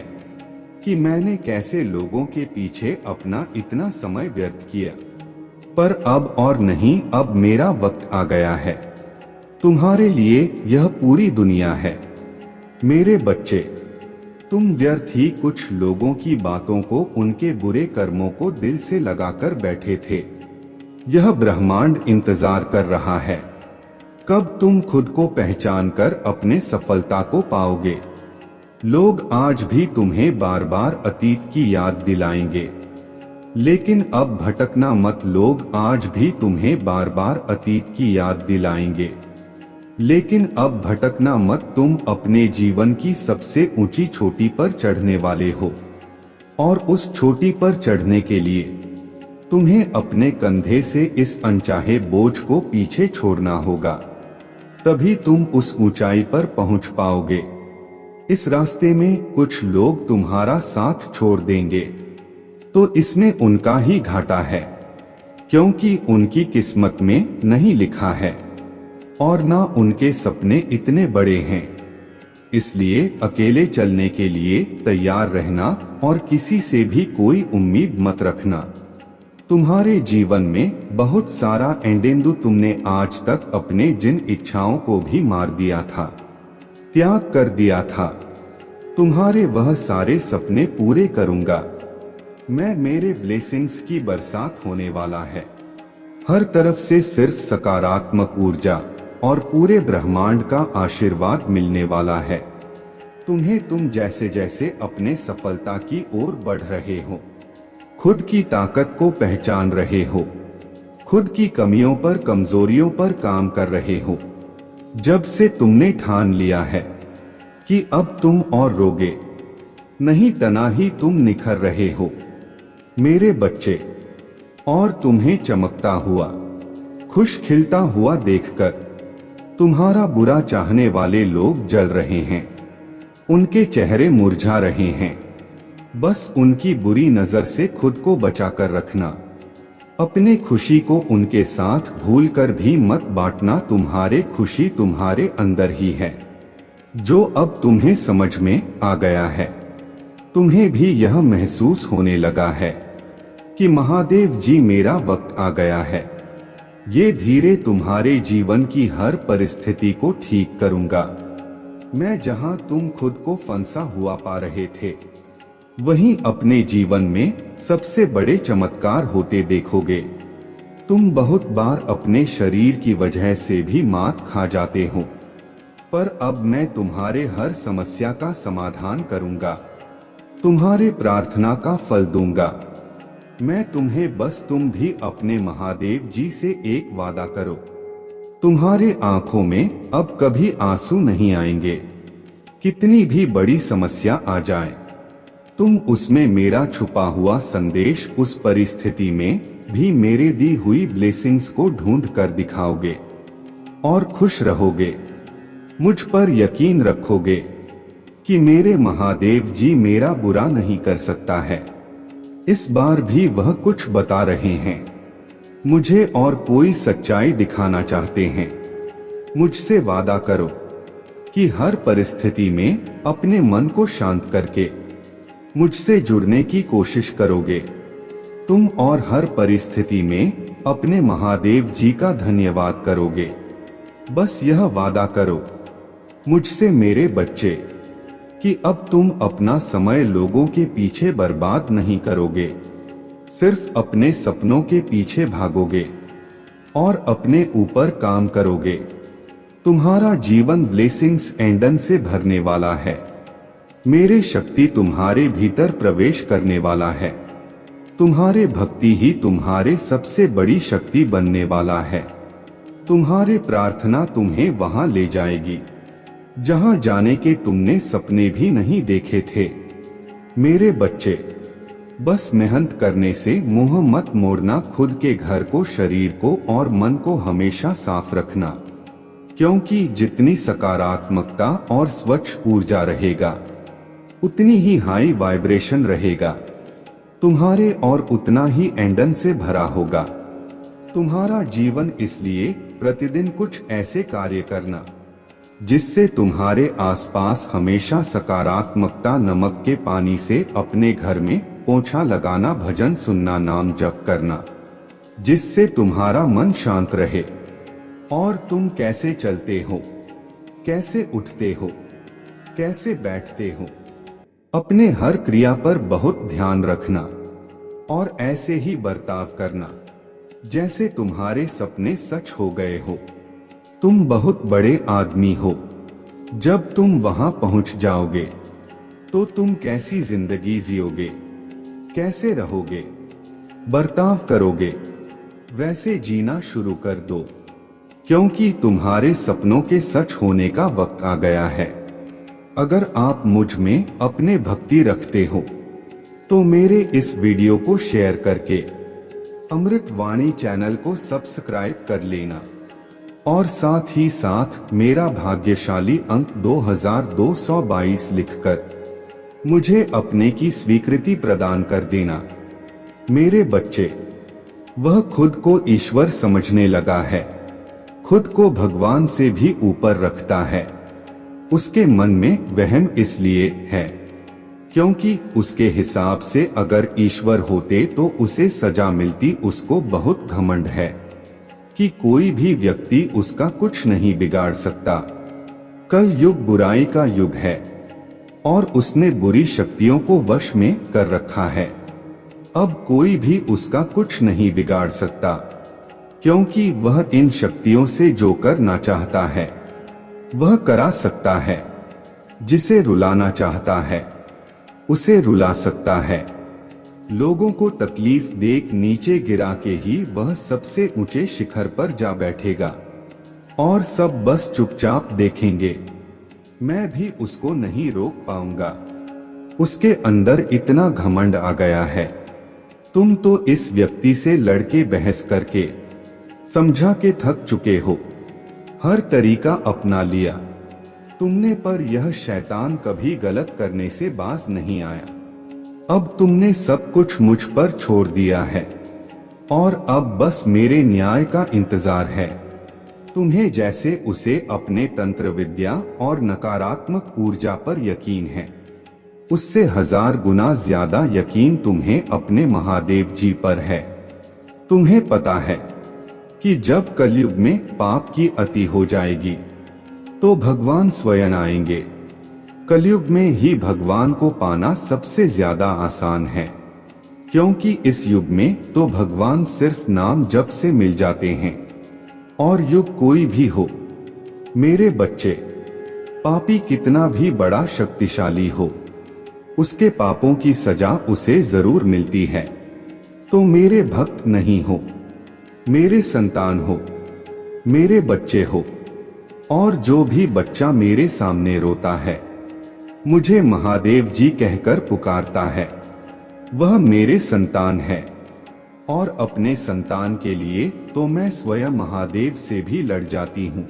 कि मैंने कैसे लोगों के पीछे अपना इतना समय व्यर्थ किया, पर अब और नहीं, अब मेरा वक्त आ गया है। तुम्हारे लिए यह पूरी दुनिया है मेरे बच्चे। तुम व्यर्थ ही कुछ लोगों की बातों को, उनके बुरे कर्मों को दिल से लगाकर बैठे थे। यह ब्रह्मांड इंतजार कर रहा है कब तुम खुद को पहचान कर अपने सफलता को पाओगे। लोग आज भी तुम्हें बार बार अतीत की याद दिलाएंगे, लेकिन अब भटकना मत। लोग आज भी तुम्हें बार बार अतीत की याद दिलाएंगे, लेकिन अब भटकना मत। तुम अपने जीवन की सबसे ऊंची चोटी पर चढ़ने वाले हो, और उस चोटी पर चढ़ने के लिए तुम्हें अपने कंधे से इस अनचाहे बोझ को पीछे छोड़ना होगा। तभी तुम उस ऊंचाई पर पहुंच पाओगे। इस रास्ते में कुछ लोग तुम्हारा साथ छोड़ देंगे, तो इसमें उनका ही घाटा है, क्योंकि उनकी किस्मत में नहीं लिखा है और ना उनके सपने इतने बड़े हैं। इसलिए अकेले चलने के लिए तैयार रहना और किसी से भी कोई उम्मीद मत रखना। तुम्हारे जीवन में बहुत सारा एंडेंदु, तुमने आज तक अपने जिन इच्छाओं को भी मार दिया था, त्याग कर दिया था, तुम्हारे वह सारे सपने पूरे करूंगा मैं। मेरे ब्लेसिंग्स की बरसात होने वाला है। हर तरफ से सिर्फ सकारात्मक ऊर्जा और पूरे ब्रह्मांड का आशीर्वाद मिलने वाला है तुम्हें। तुम जैसे जैसे अपने सफलता की ओर बढ़ रहे हो, खुद की ताकत को पहचान रहे हो, खुद की कमियों पर, कमजोरियों पर काम कर रहे हो, जब से तुमने ठान लिया है कि अब तुम और रोगे नहीं, तना ही तुम निखर रहे हो मेरे बच्चे। और तुम्हें चमकता हुआ, खुश खिलता हुआ देखकर तुम्हारा बुरा चाहने वाले लोग जल रहे हैं, उनके चेहरे मुरझा रहे हैं। बस उनकी बुरी नजर से खुद को बचाकर रखना। अपने खुशी को उनके साथ भूलकर भी मत बांटना। तुम्हारे खुशी तुम्हारे अंदर ही है, जो अब तुम्हें समझ में आ गया है। तुम्हें भी यह महसूस होने लगा है कि महादेव जी, मेरा वक्त आ गया है। ये धीरे तुम्हारे जीवन की हर परिस्थिति को ठीक करूंगा मैं। जहां तुम खुद को फंसा हुआ पा रहे थे, वहीं अपने जीवन में सबसे बड़े चमत्कार होते देखोगे। तुम बहुत बार अपने शरीर की वजह से भी मात खा जाते हो, पर अब मैं तुम्हारे हर समस्या का समाधान करूंगा, तुम्हारे प्रार्थना का फल दूंगा मैं तुम्हें। बस तुम भी अपने महादेव जी से एक वादा करो, तुम्हारे आंखों में अब कभी आंसू नहीं आएंगे। कितनी भी बड़ी समस्या आ जाए, तुम उसमें मेरा छुपा हुआ संदेश, उस परिस्थिति में भी मेरे दी हुई ब्लेसिंग्स को ढूंढ कर दिखाओगे और खुश रहोगे। मुझ पर यकीन रखोगे कि मेरे महादेव जी मेरा बुरा नहीं कर सकता है। इस बार भी वह कुछ बता रहे हैं मुझे और कोई सच्चाई दिखाना चाहते हैं। मुझसे वादा करो कि हर परिस्थिति में अपने मन को शांत करके मुझसे जुड़ने की कोशिश करोगे तुम, और हर परिस्थिति में अपने महादेव जी का धन्यवाद करोगे। बस यह वादा करो मुझसे मेरे बच्चे कि अब तुम अपना समय लोगों के पीछे बर्बाद नहीं करोगे, सिर्फ अपने सपनों के पीछे भागोगे और अपने ऊपर काम करोगे। तुम्हारा जीवन ब्लेसिंग्स एंडन से भरने वाला है। मेरे शक्ति तुम्हारे भीतर प्रवेश करने वाला है। तुम्हारे भक्ति ही तुम्हारे सबसे बड़ी शक्ति बनने वाला है। तुम्हारे प्रार्थना तुम्हें वहां ले जाएगी जहां जाने के तुमने सपने भी नहीं देखे थे। मेरे बच्चे, बस मेहनत करने से मुंह मत मोड़ना। खुद के घर को, शरीर को और मन को हमेशा साफ रखना, क्योंकि जितनी सकारात्मकता और स्वच्छ ऊर्जा रहेगा, उतनी ही हाई वाइब्रेशन रहेगा तुम्हारे, और उतना ही एंडन से भरा होगा तुम्हारा जीवन। इसलिए प्रतिदिन कुछ ऐसे कार्य करना जिससे तुम्हारे आसपास हमेशा सकारात्मकता। नमक के पानी से अपने घर में पोछा लगाना, भजन सुनना, नाम जप करना, जिससे तुम्हारा मन शांत रहे। और तुम कैसे चलते हो, कैसे उठते हो, कैसे बैठते हो, अपने हर क्रिया पर बहुत ध्यान रखना और ऐसे ही बर्ताव करना जैसे तुम्हारे सपने सच हो गए हो। तुम बहुत बड़े आदमी हो। जब तुम वहां पहुंच जाओगे तो तुम कैसी जिंदगी जियोगे, कैसे रहोगे, बर्ताव करोगे वैसे जीना शुरू कर दो, क्योंकि तुम्हारे सपनों के सच होने का वक्त आ गया है। अगर आप मुझ में अपने भक्ति रखते हो तो मेरे इस वीडियो को शेयर करके अमृतवाणी चैनल को सब्सक्राइब कर लेना और साथ ही साथ मेरा भाग्यशाली अंक 2222 लिखकर मुझे अपने की स्वीकृति प्रदान कर देना। मेरे बच्चे, वह खुद को ईश्वर समझने लगा है, खुद को भगवान से भी ऊपर रखता है। उसके मन में वहम इसलिए है क्योंकि उसके हिसाब से अगर ईश्वर होते तो उसे सजा मिलती। उसको बहुत घमंड है कि कोई भी व्यक्ति उसका कुछ नहीं बिगाड़ सकता। कल युग बुराई का युग है और उसने बुरी शक्तियों को वश में कर रखा है। अब कोई भी उसका कुछ नहीं बिगाड़ सकता, क्योंकि वह इन शक्तियों से जो करना चाहता है वह करा सकता है। जिसे रुलाना चाहता है उसे रुला सकता है। लोगों को तकलीफ देख नीचे गिरा के ही वह सबसे ऊंचे शिखर पर जा बैठेगा और सब बस चुपचाप देखेंगे। मैं भी उसको नहीं रोक पाऊंगा। उसके अंदर इतना घमंड आ गया है। तुम तो इस व्यक्ति से लड़के बहस करके समझा के थक चुके हो, हर तरीका अपना लिया तुमने, पर यह शैतान कभी गलत करने से बाज नहीं आया। अब तुमने सब कुछ मुझ पर छोड़ दिया है और अब बस मेरे न्याय का इंतजार है। तुम्हें जैसे उसे अपने तंत्र विद्या और नकारात्मक ऊर्जा पर यकीन है, उससे 1000 गुना ज्यादा यकीन तुम्हें अपने महादेव जी पर है। तुम्हें पता है कि जब कलयुग में पाप की अति हो जाएगी तो भगवान स्वयं आएंगे। कलयुग में ही भगवान को पाना सबसे ज्यादा आसान है, क्योंकि इस युग में तो भगवान सिर्फ नाम जप से मिल जाते हैं। और युग कोई भी हो मेरे बच्चे, पापी कितना भी बड़ा शक्तिशाली हो, उसके पापों की सजा उसे जरूर मिलती है। तो मेरे भक्त नहीं हो, मेरे संतान हो, मेरे बच्चे हो, और जो भी बच्चा मेरे सामने रोता है, मुझे महादेव जी कहकर पुकारता है, वह मेरे संतान है। और अपने संतान के लिए तो मैं स्वयं महादेव से भी लड़ जाती हूँ।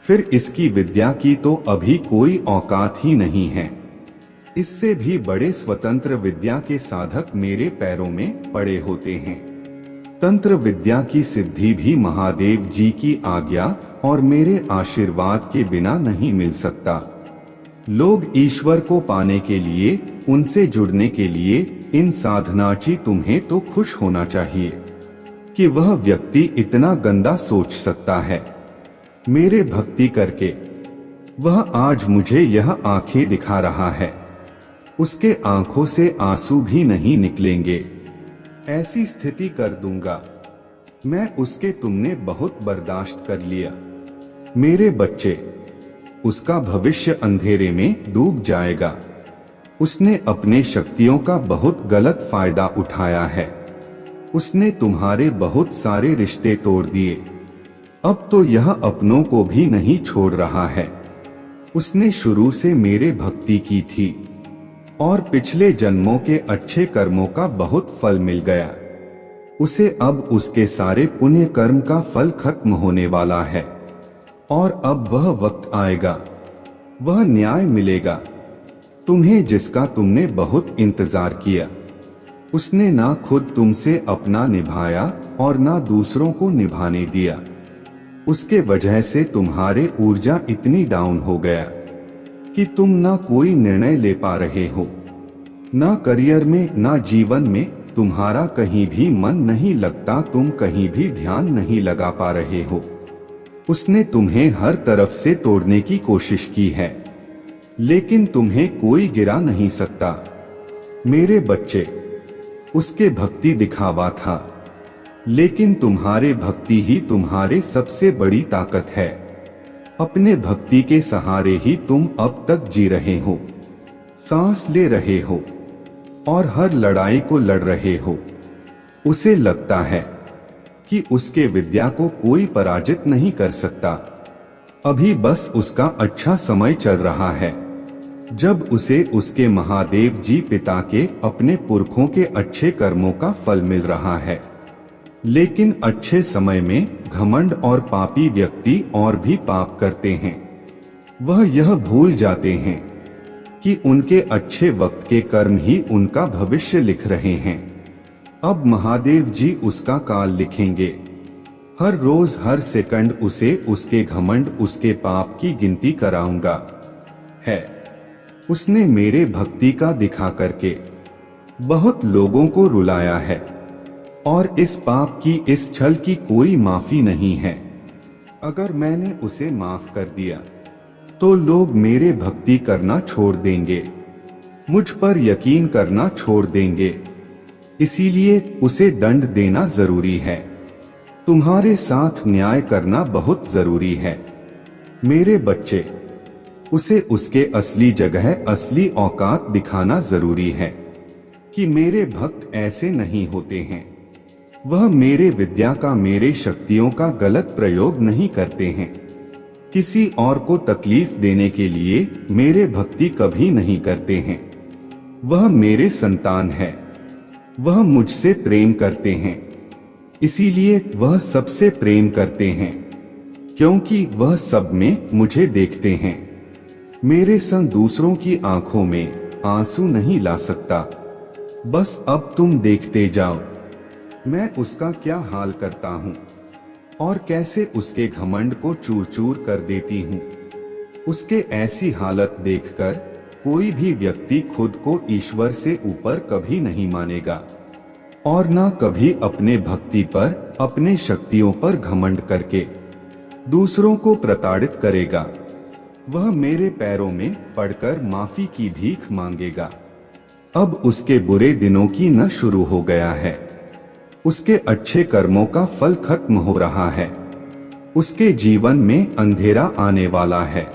फिर इसकी विद्या की तो अभी कोई औकात ही नहीं है। इससे भी बड़े स्वतंत्र विद्या के साधक मेरे पैरों में पड़े होते हैं। तंत्र विद्या की सिद्धि भी महादेव जी की आज्ञा और मेरे आशीर्वाद के बिना नहीं मिल सकता। लोग ईश्वर को पाने के लिए, उनसे जुड़ने के लिए इन साधनाची तुम्हें तो खुश होना चाहिए कि वह व्यक्ति इतना गंदा सोच सकता है। मेरे भक्ति करके वह आज मुझे यह आंखें दिखा रहा है। उसके आंखों से आंसू भी नहीं निकलेंगे, ऐसी स्थिति कर दूंगा मैं उसके। तुमने बहुत बर्दाश्त कर लिया मेरे बच्चे, उसका भविष्य अंधेरे में डूब जाएगा। उसने अपने शक्तियों का बहुत गलत फायदा उठाया है। उसने तुम्हारे बहुत सारे रिश्ते तोड़ दिए। अब तो यह अपनों को भी नहीं छोड़ रहा है। उसने शुरू से मेरे भक्ति की थी और पिछले जन्मों के अच्छे कर्मों का बहुत फल मिल गया उसे। अब उसके सारे पुण्य कर्म का फल खत्म होने वाला है और अब वह वक्त आएगा, वह न्याय मिलेगा तुम्हें, जिसका तुमने बहुत इंतजार किया। उसने ना खुद तुमसे अपना निभाया और ना दूसरों को निभाने दिया। उसके वजह से तुम्हारे ऊर्जा इतनी डाउन हो गया कि तुम ना कोई निर्णय ले पा रहे हो, ना करियर में ना जीवन में। तुम्हारा कहीं भी मन नहीं लगता, तुम कहीं भी ध्यान नहीं लगा पा रहे हो। उसने तुम्हें हर तरफ से तोड़ने की कोशिश की है, लेकिन तुम्हें कोई गिरा नहीं सकता मेरे बच्चे। उसके भक्ति दिखावा था, लेकिन तुम्हारे भक्ति ही तुम्हारे सबसे बड़ी ताकत है। अपने भक्ति के सहारे ही तुम अब तक जी रहे हो, सांस ले रहे हो और हर लड़ाई को लड़ रहे हो। उसे लगता है कि उसके विद्या को कोई पराजित नहीं कर सकता। अभी बस उसका अच्छा समय चल रहा है, जब उसे उसके महादेव जी पिता के अपने पुरखों के अच्छे कर्मों का फल मिल रहा है। लेकिन अच्छे समय में घमंड और पापी व्यक्ति और भी पाप करते हैं। वह यह भूल जाते हैं कि उनके अच्छे वक्त के कर्म ही उनका भविष्य लिख रहे हैं। अब महादेव जी उसका काल लिखेंगे। हर रोज हर सेकंड उसे उसके घमंड उसके पाप की गिनती कराऊंगा। है उसने मेरे भक्ति का दिखा करके बहुत लोगों को रुलाया है, और इस पाप की इस छल की कोई माफी नहीं है। अगर मैंने उसे माफ कर दिया तो लोग मेरे भक्ति करना छोड़ देंगे, मुझ पर यकीन करना छोड़ देंगे। इसीलिए उसे दंड देना जरूरी है। तुम्हारे साथ न्याय करना बहुत जरूरी है। मेरे बच्चे, उसे उसके असली जगह असली औकात दिखाना जरूरी है कि मेरे भक्त ऐसे नहीं होते हैं। वह मेरे विद्या का मेरे शक्तियों का गलत प्रयोग नहीं करते हैं। किसी और को तकलीफ देने के लिए मेरे भक्ति कभी नहीं करते हैं। वह मेरे संतान है, वह मुझसे प्रेम करते हैं, इसीलिए वह सबसे प्रेम करते हैं, क्योंकि वह सब में मुझे देखते हैं। मेरे संग दूसरों की आंखों में आंसू नहीं ला सकता। बस अब तुम देखते जाओ मैं उसका क्या हाल करता हूँ और कैसे उसके घमंड को चूर चूर कर देती हूँ। उसके ऐसी हालत देखकर कोई भी व्यक्ति खुद को ईश्वर से ऊपर कभी नहीं मानेगा, और ना कभी अपने भक्ति पर अपने शक्तियों पर घमंड करके दूसरों को प्रताड़ित करेगा। वह मेरे पैरों में पड़कर माफी की भीख मांगेगा। अब उसके बुरे दिनों की न शुरू हो गया है, उसके अच्छे कर्मों का फल खत्म हो रहा है। उसके जीवन में अंधेरा आने वाला है।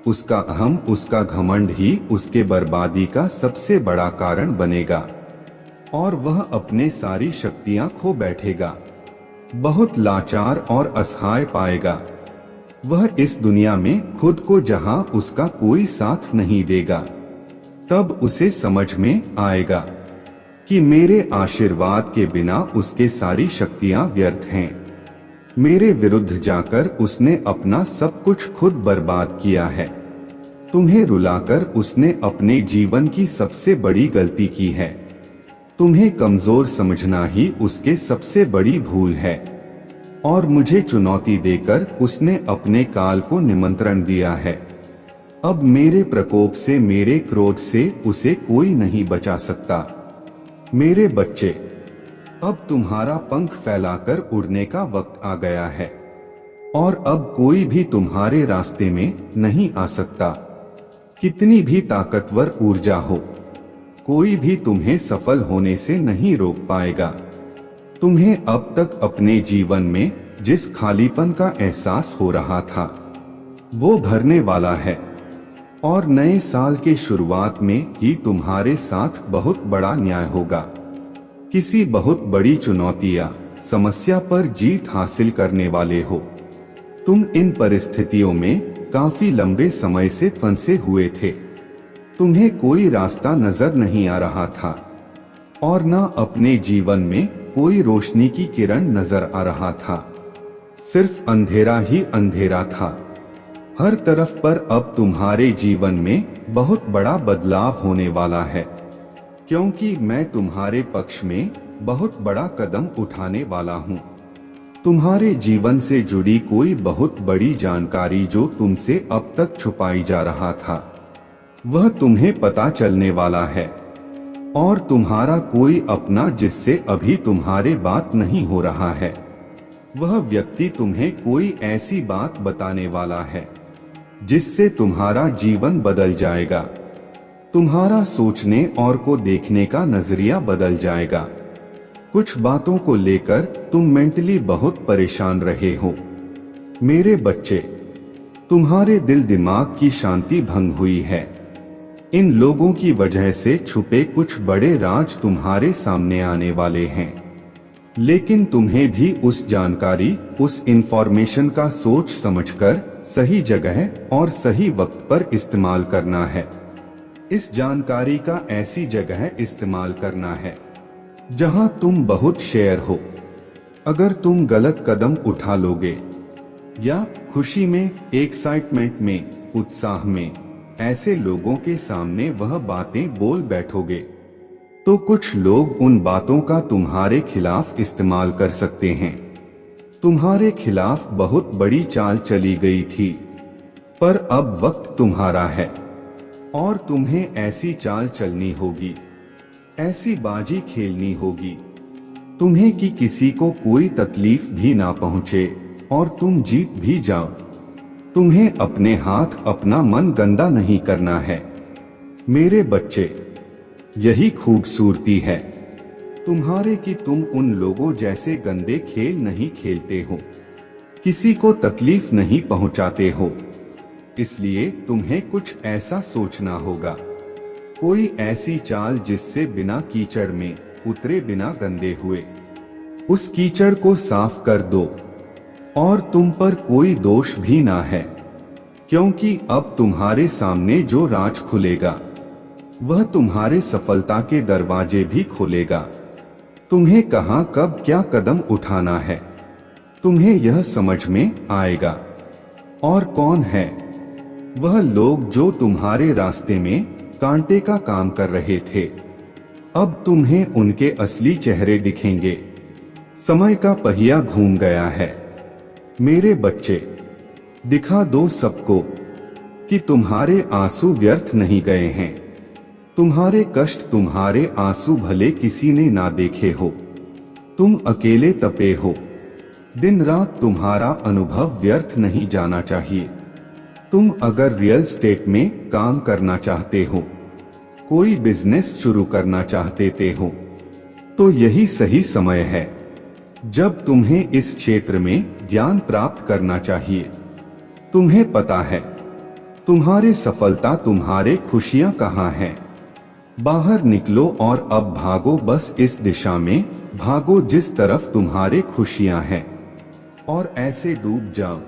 उसका अहम उसका घमंड ही उसके बर्बादी का सबसे बड़ा कारण बनेगा, और वह अपने सारी शक्तियां खो बैठेगा। बहुत लाचार और असहाय पाएगा। वह इस दुनिया में खुद को जहां उसका कोई साथ नहीं देगा, तब उसे समझ में आएगा कि मेरे आशीर्वाद के बिना उसके सारी शक्तियां व्यर्थ हैं। मेरे विरुद्ध जाकर उसने अपना सब कुछ खुद बर्बाद किया है। तुम्हें रुलाकर उसने अपने जीवन की सबसे बड़ी गलती की है। तुम्हें कमजोर समझना ही उसके सबसे बड़ी भूल है, और मुझे चुनौती देकर उसने अपने काल को निमंत्रण दिया है। अब मेरे प्रकोप से मेरे क्रोध से उसे कोई नहीं बचा सकता। मेरे बच्चे, अब तुम्हारा पंख फैलाकर उड़ने का वक्त आ गया है, और अब कोई भी तुम्हारे रास्ते में नहीं आ सकता। कितनी भी ताकतवर ऊर्जा हो, कोई भी तुम्हें सफल होने से नहीं रोक पाएगा। तुम्हें अब तक अपने जीवन में जिस खालीपन का एहसास हो रहा था, वो भरने वाला है, और नए साल के शुरुआत में ही तुम्हारे साथ बहुत बड़ा न्याय होगा। किसी बहुत बड़ी चुनौती या समस्या पर जीत हासिल करने वाले हो। तुम इन परिस्थितियों में काफी लंबे समय से फंसे हुए थे। तुम्हें कोई रास्ता नजर नहीं आ रहा था, और न अपने जीवन में कोई रोशनी की किरण नजर आ रहा था। सिर्फ अंधेरा ही अंधेरा था हर तरफ। पर अब तुम्हारे जीवन में बहुत बड़ा बदलाव होने वाला है, क्योंकि मैं तुम्हारे पक्ष में बहुत बड़ा कदम उठाने वाला हूँ। तुम्हारे जीवन से जुड़ी कोई बहुत बड़ी जानकारी जो तुमसे अब तक छुपाई जा रहा था, वह तुम्हें पता चलने वाला है। और तुम्हारा कोई अपना जिससे अभी तुम्हारे बात नहीं हो रहा है, वह व्यक्ति तुम्हें कोई ऐसी बात बताने वाला है जिससे तुम्हारा जीवन बदल जाएगा। तुम्हारा सोचने और को देखने का नजरिया बदल जाएगा। कुछ बातों को लेकर तुम मेंटली बहुत परेशान रहे हो। मेरे बच्चे, तुम्हारे दिल दिमाग की शांति भंग हुई है। इन लोगों की वजह से छुपे कुछ बड़े राज तुम्हारे सामने आने वाले हैं। लेकिन तुम्हें भी उस जानकारी, उस इंफॉर्मेशन का सोच समझकर सही जगह और सही वक्त पर इस्तेमाल करना है। इस जानकारी का ऐसी जगह इस्तेमाल करना है जहां तुम बहुत शेयर हो। अगर तुम गलत कदम उठा लोगे या खुशी में, एक्साइटमेंट में, उत्साह में ऐसे लोगों के सामने वह बातें बोल बैठोगे तो कुछ लोग उन बातों का तुम्हारे खिलाफ इस्तेमाल कर सकते हैं। तुम्हारे खिलाफ बहुत बड़ी चाल चली गई थी, पर अब वक्त तुम्हारा है और तुम्हें ऐसी चाल चलनी होगी, ऐसी बाजी खेलनी होगी तुम्हें कि किसी को कोई तकलीफ भी ना पहुंचे और तुम जीत भी जाओ। तुम्हें अपने हाथ, अपना मन गंदा नहीं करना है मेरे बच्चे। यही खूबसूरती है तुम्हारे कि तुम उन लोगों जैसे गंदे खेल नहीं खेलते हो, किसी को तकलीफ नहीं पहुंचाते हो। इसलिए तुम्हें कुछ ऐसा सोचना होगा, कोई ऐसी चाल जिससे बिना कीचड़ में उतरे बिना गंदे हुए उस कीचड़ को साफ कर दो और तुम पर कोई दोष भी ना है, क्योंकि अब तुम्हारे सामने जो राज खुलेगा वह तुम्हारे सफलता के दरवाजे भी खोलेगा। तुम्हें कहां, कब, क्या कदम उठाना है तुम्हें यह समझ में आएगा। और कौन है वह लोग जो तुम्हारे रास्ते में कांटे का काम कर रहे थे, अब तुम्हें उनके असली चेहरे दिखेंगे। समय का पहिया घूम गया है मेरे बच्चे। दिखा दो सबको कि तुम्हारे आंसू व्यर्थ नहीं गए हैं। तुम्हारे कष्ट, तुम्हारे आंसू भले किसी ने ना देखे हो, तुम अकेले तपे हो, दिन रात तुम्हारा अनुभव व्यर्थ नहीं जाना चाहिए। तुम अगर रियल एस्टेट में काम करना चाहते हो, कोई बिजनेस शुरू करना चाहते हो, तो यही सही समय है जब तुम्हें इस क्षेत्र में ज्ञान प्राप्त करना चाहिए। तुम्हें पता है तुम्हारी सफलता, तुम्हारे खुशियां कहाँ हैं। बाहर निकलो और अब भागो, बस इस दिशा में भागो जिस तरफ तुम्हारे खुशियां हैं, और ऐसे डूब जाओ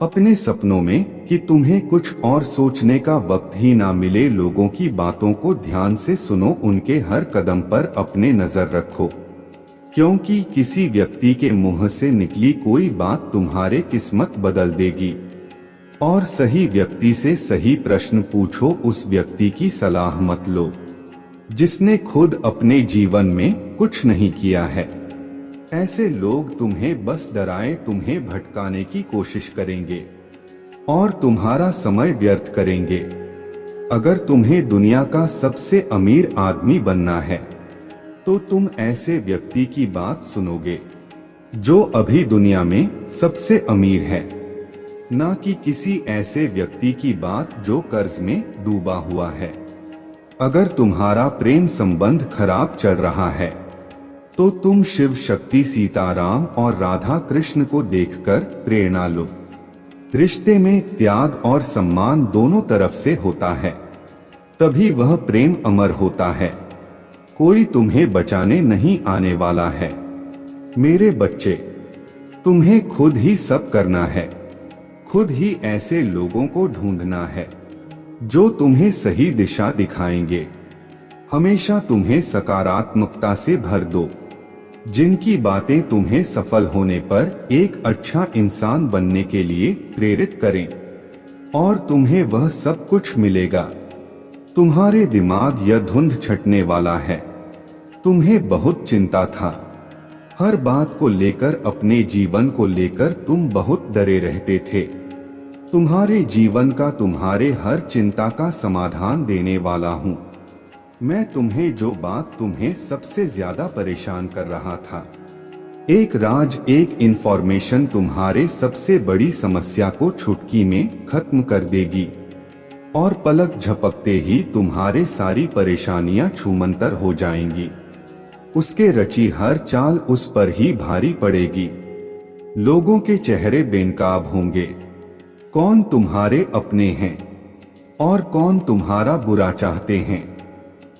अपने सपनों में कि तुम्हें कुछ और सोचने का वक्त ही ना मिले। लोगों की बातों को ध्यान से सुनो, उनके हर कदम पर अपने नजर रखो, क्योंकि किसी व्यक्ति के मुंह से निकली कोई बात तुम्हारे किस्मत बदल देगी। और सही व्यक्ति से सही प्रश्न पूछो, उस व्यक्ति की सलाह मत लो जिसने खुद अपने जीवन में कुछ नहीं किया है। ऐसे लोग तुम्हें बस डराएं, तुम्हें भटकाने की कोशिश करेंगे और तुम्हारा समय व्यर्थ करेंगे। अगर तुम्हें दुनिया का सबसे अमीर आदमी बनना है तो तुम ऐसे व्यक्ति की बात सुनोगे जो अभी दुनिया में सबसे अमीर है, ना कि किसी ऐसे व्यक्ति की बात जो कर्ज में डूबा हुआ है। अगर तुम्हारा प्रेम संबंध खराब चल रहा है तो तुम शिव शक्ति, सीताराम और राधा कृष्ण को देखकर प्रेरणा लो। रिश्ते में त्याग और सम्मान दोनों तरफ से होता है, तभी वह प्रेम अमर होता है। कोई तुम्हें बचाने नहीं आने वाला है मेरे बच्चे। तुम्हें खुद ही सब करना है, खुद ही ऐसे लोगों को ढूंढना है जो तुम्हें सही दिशा दिखाएंगे। हमेशा तुम्हें सकारात्मकता से भर दो, जिनकी बातें तुम्हें सफल होने पर एक अच्छा इंसान बनने के लिए प्रेरित करें, और तुम्हें वह सब कुछ मिलेगा। तुम्हारे दिमाग यह धुंध छटने वाला है। तुम्हें बहुत चिंता था, हर बात को लेकर, अपने जीवन को लेकर तुम बहुत डरे रहते थे। तुम्हारे जीवन का, तुम्हारे हर चिंता का समाधान देने वाला हूँ मैं। तुम्हें जो बात तुम्हें सबसे ज्यादा परेशान कर रहा था, एक राज, एक इंफॉर्मेशन तुम्हारे सबसे बड़ी समस्या को चुटकी में खत्म कर देगी, और पलक झपकते ही तुम्हारे सारी परेशानियां छूमंतर हो जाएंगी। उसके रची हर चाल उस पर ही भारी पड़ेगी। लोगों के चेहरे बेनकाब होंगे, कौन तुम्हारे अपने हैं और कौन तुम्हारा बुरा चाहते हैं।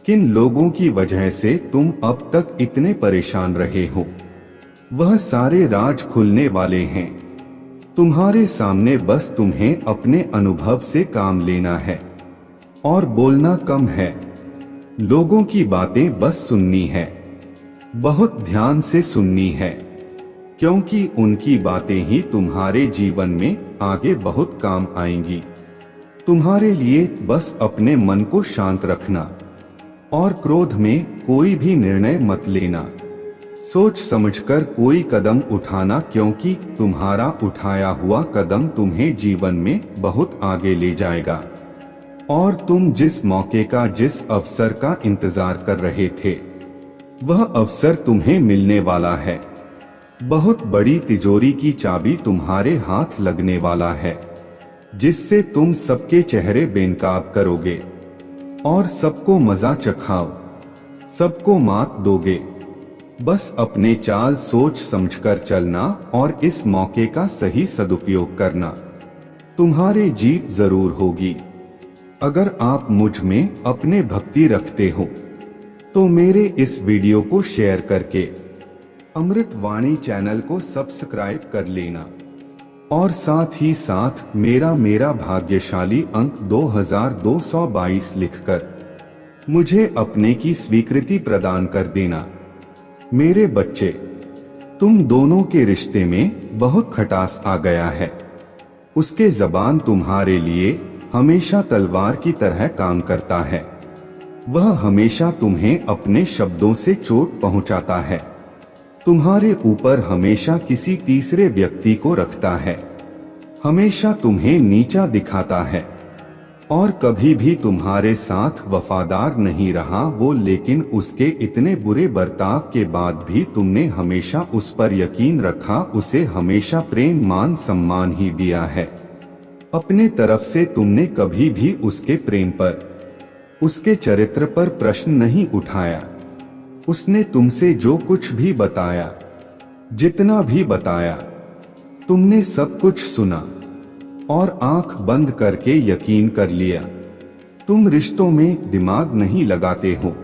किन लोगों की वजह से तुम अब तक इतने परेशान रहे हो, वह सारे राज खुलने वाले हैं। तुम्हारे सामने बस तुम्हें अपने अनुभव से काम लेना है और बोलना कम है। लोगों की बातें बस सुननी है, बहुत ध्यान से सुननी है, क्योंकि उनकी बातें ही तुम्हारे जीवन में आगे बहुत काम आएंगी। तुम्हारे लिए बस अपने मन को शांत रखना और क्रोध में कोई भी निर्णय मत लेना। सोच समझकर कोई कदम उठाना, क्योंकि तुम्हारा उठाया हुआ कदम तुम्हें जीवन में बहुत आगे ले जाएगा और तुम जिस मौके का, जिस अवसर का इंतजार कर रहे थे, वह अवसर तुम्हें मिलने वाला है। बहुत बड़ी तिजोरी की चाबी तुम्हारे हाथ लगने वाला है, जिससे तुम सबके चेहरे बेनकाब करोगे और सबको मजा चखाओ, सबको मात दोगे। बस अपने चाल सोच समझकर चलना और इस मौके का सही सदुपयोग करना। तुम्हारी जीत जरूर होगी। अगर आप मुझ में अपने भक्ति रखते हो तो मेरे इस वीडियो को शेयर करके अमृत वाणी चैनल को सब्सक्राइब कर लेना और साथ ही साथ मेरा भाग्यशाली अंक 2222 लिखकर मुझे अपने की स्वीकृति प्रदान कर देना। मेरे बच्चे, तुम दोनों के रिश्ते में बहुत खटास आ गया है। उसके जबान तुम्हारे लिए हमेशा तलवार की तरह काम करता है। वह हमेशा तुम्हें अपने शब्दों से चोट पहुंचाता है। तुम्हारे ऊपर हमेशा किसी तीसरे व्यक्ति को रखता है, हमेशा तुम्हें नीचा दिखाता है और कभी भी तुम्हारे साथ वफादार नहीं रहा वो। लेकिन उसके इतने बुरे बर्ताव के बाद भी तुमने हमेशा उस पर यकीन रखा, उसे हमेशा प्रेम मान सम्मान ही दिया है। अपने तरफ से तुमने कभी भी उसके प्रेम पर, उसके चरित्र पर प्रश्न नहीं उठाया। उसने तुमसे जो कुछ भी बताया, जितना भी बताया, तुमने सब कुछ सुना और आंख बंद करके यकीन कर लिया। तुम रिश्तों में दिमाग नहीं लगाते हो।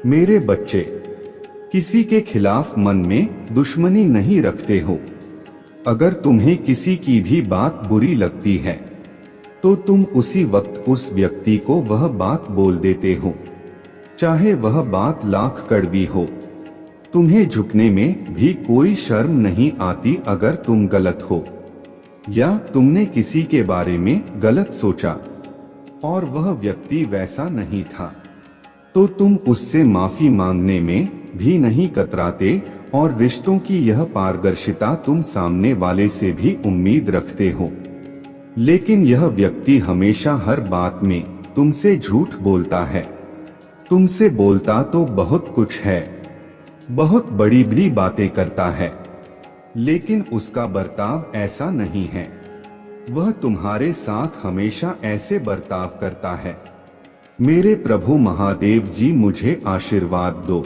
मेरे बच्चे, किसी के खिलाफ मन में दुश्मनी नहीं रखते हो। अगर तुम्हें किसी की भी बात बुरी लगती है तो तुम उसी वक्त उस व्यक्ति को वह बात बोल देते हो, चाहे वह बात लाख कड़वी हो। तुम्हें झुकने में भी कोई शर्म नहीं आती। अगर तुम गलत हो या तुमने किसी के बारे में गलत सोचा और वह व्यक्ति वैसा नहीं था, तो तुम उससे माफी मांगने में भी नहीं कतराते और रिश्तों की यह पारदर्शिता तुम सामने वाले से भी उम्मीद रखते हो। लेकिन यह व्यक्ति हमेशा हर बात में तुमसे झूठ बोलता है। तुमसे बोलता तो बहुत कुछ है, बहुत बड़ी बड़ी बातें करता है, लेकिन उसका बर्ताव ऐसा नहीं है। वह तुम्हारे साथ हमेशा ऐसे बर्ताव करता है। मेरे प्रभु महादेव जी, मुझे आशीर्वाद दो।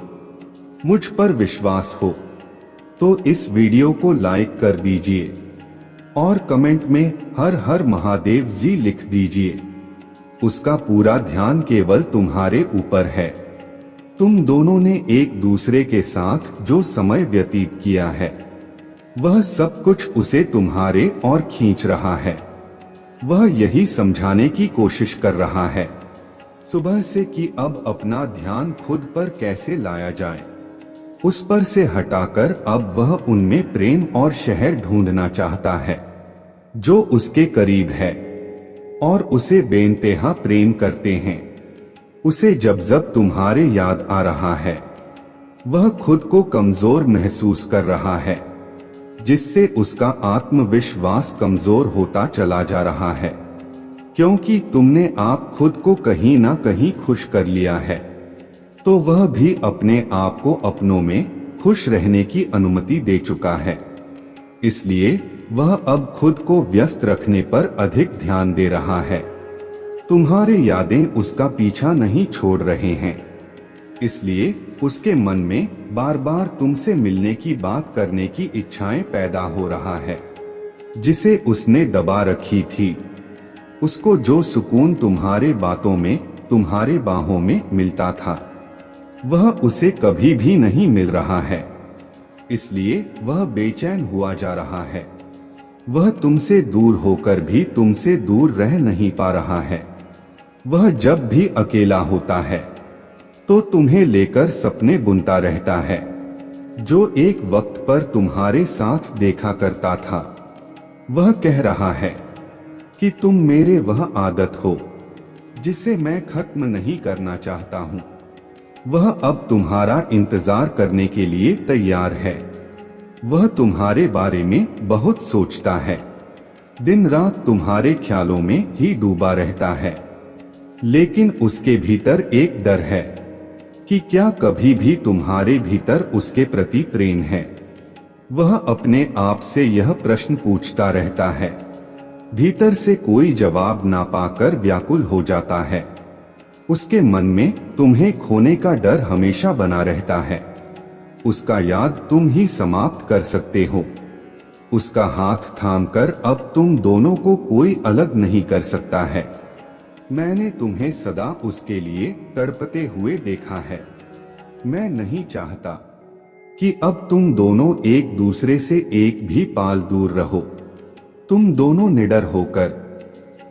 मुझ पर विश्वास हो तो इस वीडियो को लाइक कर दीजिए और कमेंट में हर हर महादेव जी लिख दीजिए। उसका पूरा ध्यान केवल तुम्हारे ऊपर है। तुम दोनों ने एक दूसरे के साथ जो समय व्यतीत किया है, वह सब कुछ उसे तुम्हारे और खींच रहा है। वह यही समझाने की कोशिश कर रहा है सुबह से कि अब अपना ध्यान खुद पर कैसे लाया जाए। उस पर से हटाकर अब वह उनमें प्रेम और शहर ढूंढना चाहता है जो उसके करीब है और उसे बेइंतहा प्रेम करते हैं। उसे जब जब तुम्हारे याद आ रहा है, वह खुद को कमजोर महसूस कर रहा है, जिससे उसका आत्मविश्वास कमजोर होता चला जा रहा है, क्योंकि तुमने आप खुद को कहीं ना कहीं खुश कर लिया है। तो वह भी अपने आप को अपनों में खुश रहने की अनुमति दे चुका है। इसलिए वह अब खुद को व्यस्त रखने पर अधिक ध्यान दे रहा है। तुम्हारी यादें उसका पीछा नहीं छोड़ रहे हैं, इसलिए उसके मन में बार बार तुमसे मिलने की बात करने की इच्छाएं पैदा हो रहा है, जिसे उसने दबा रखी थी। उसको जो सुकून तुम्हारे बातों में, तुम्हारे बाहों में मिलता था, वह उसे कभी भी नहीं मिल रहा है। इसलिए वह बेचैन हुआ जा रहा है। वह तुमसे दूर होकर भी तुमसे दूर रह नहीं पा रहा है। वह जब भी अकेला होता है तो तुम्हें लेकर सपने बुनता रहता है, जो एक वक्त पर तुम्हारे साथ देखा करता था। वह कह रहा है कि तुम मेरे वह आदत हो जिसे मैं खत्म नहीं करना चाहता हूं। वह अब तुम्हारा इंतजार करने के लिए तैयार है। वह तुम्हारे बारे में बहुत सोचता है, दिन रात तुम्हारे ख्यालों में ही डूबा रहता है। लेकिन उसके भीतर एक डर है कि क्या कभी भी तुम्हारे भीतर उसके प्रति प्रेम है। वह अपने आप से यह प्रश्न पूछता रहता है, भीतर से कोई जवाब ना पाकर व्याकुल हो जाता है। उसके मन में तुम्हें खोने का डर हमेशा बना रहता है। उसका याद तुम ही समाप्त कर सकते हो। उसका हाथ थामकर अब तुम दोनों को कोई अलग नहीं कर सकता है। मैंने तुम्हें सदा उसके लिए तड़पते हुए देखा है। मैं नहीं चाहता कि अब तुम दोनों एक दूसरे से एक भी पाल दूर रहो। तुम दोनों निडर होकर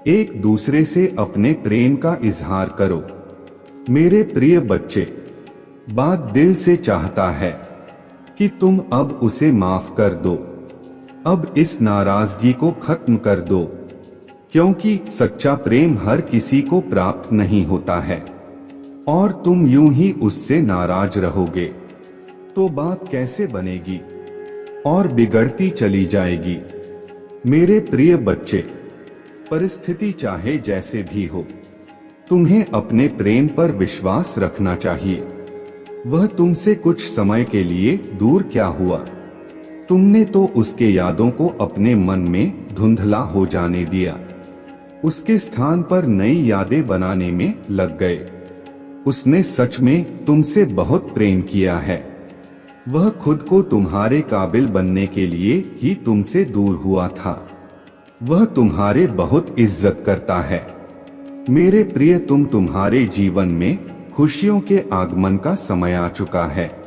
एक दूसरे से अपने प्रेम का इजहार करो। मेरे प्रिय बच्चे, बात दिल से चाहता है कि तुम अब उसे माफ कर दो। अब इस नाराजगी को खत्म कर दो, क्योंकि सच्चा प्रेम हर किसी को प्राप्त नहीं होता है। और तुम यूं ही उससे नाराज रहोगे तो बात कैसे बनेगी और बिगड़ती चली जाएगी। मेरे प्रिय बच्चे, परिस्थिति चाहे जैसे भी हो, तुम्हें अपने प्रेम पर विश्वास रखना चाहिए। वह तुमसे कुछ समय के लिए दूर क्या हुआ, तुमने तो उसके यादों को अपने मन में धुंधला हो जाने दिया। उसके स्थान पर नई यादें बनाने में लग गए। उसने सच में तुमसे बहुत प्रेम किया है। वह खुद को तुम्हारे काबिल बनने के लिए ही तुमसे दूर हुआ था। वह तुम्हारे बहुत इज्जत करता है। मेरे प्रिय, तुम्हारे जीवन में खुशियों के आगमन का समय आ चुका है।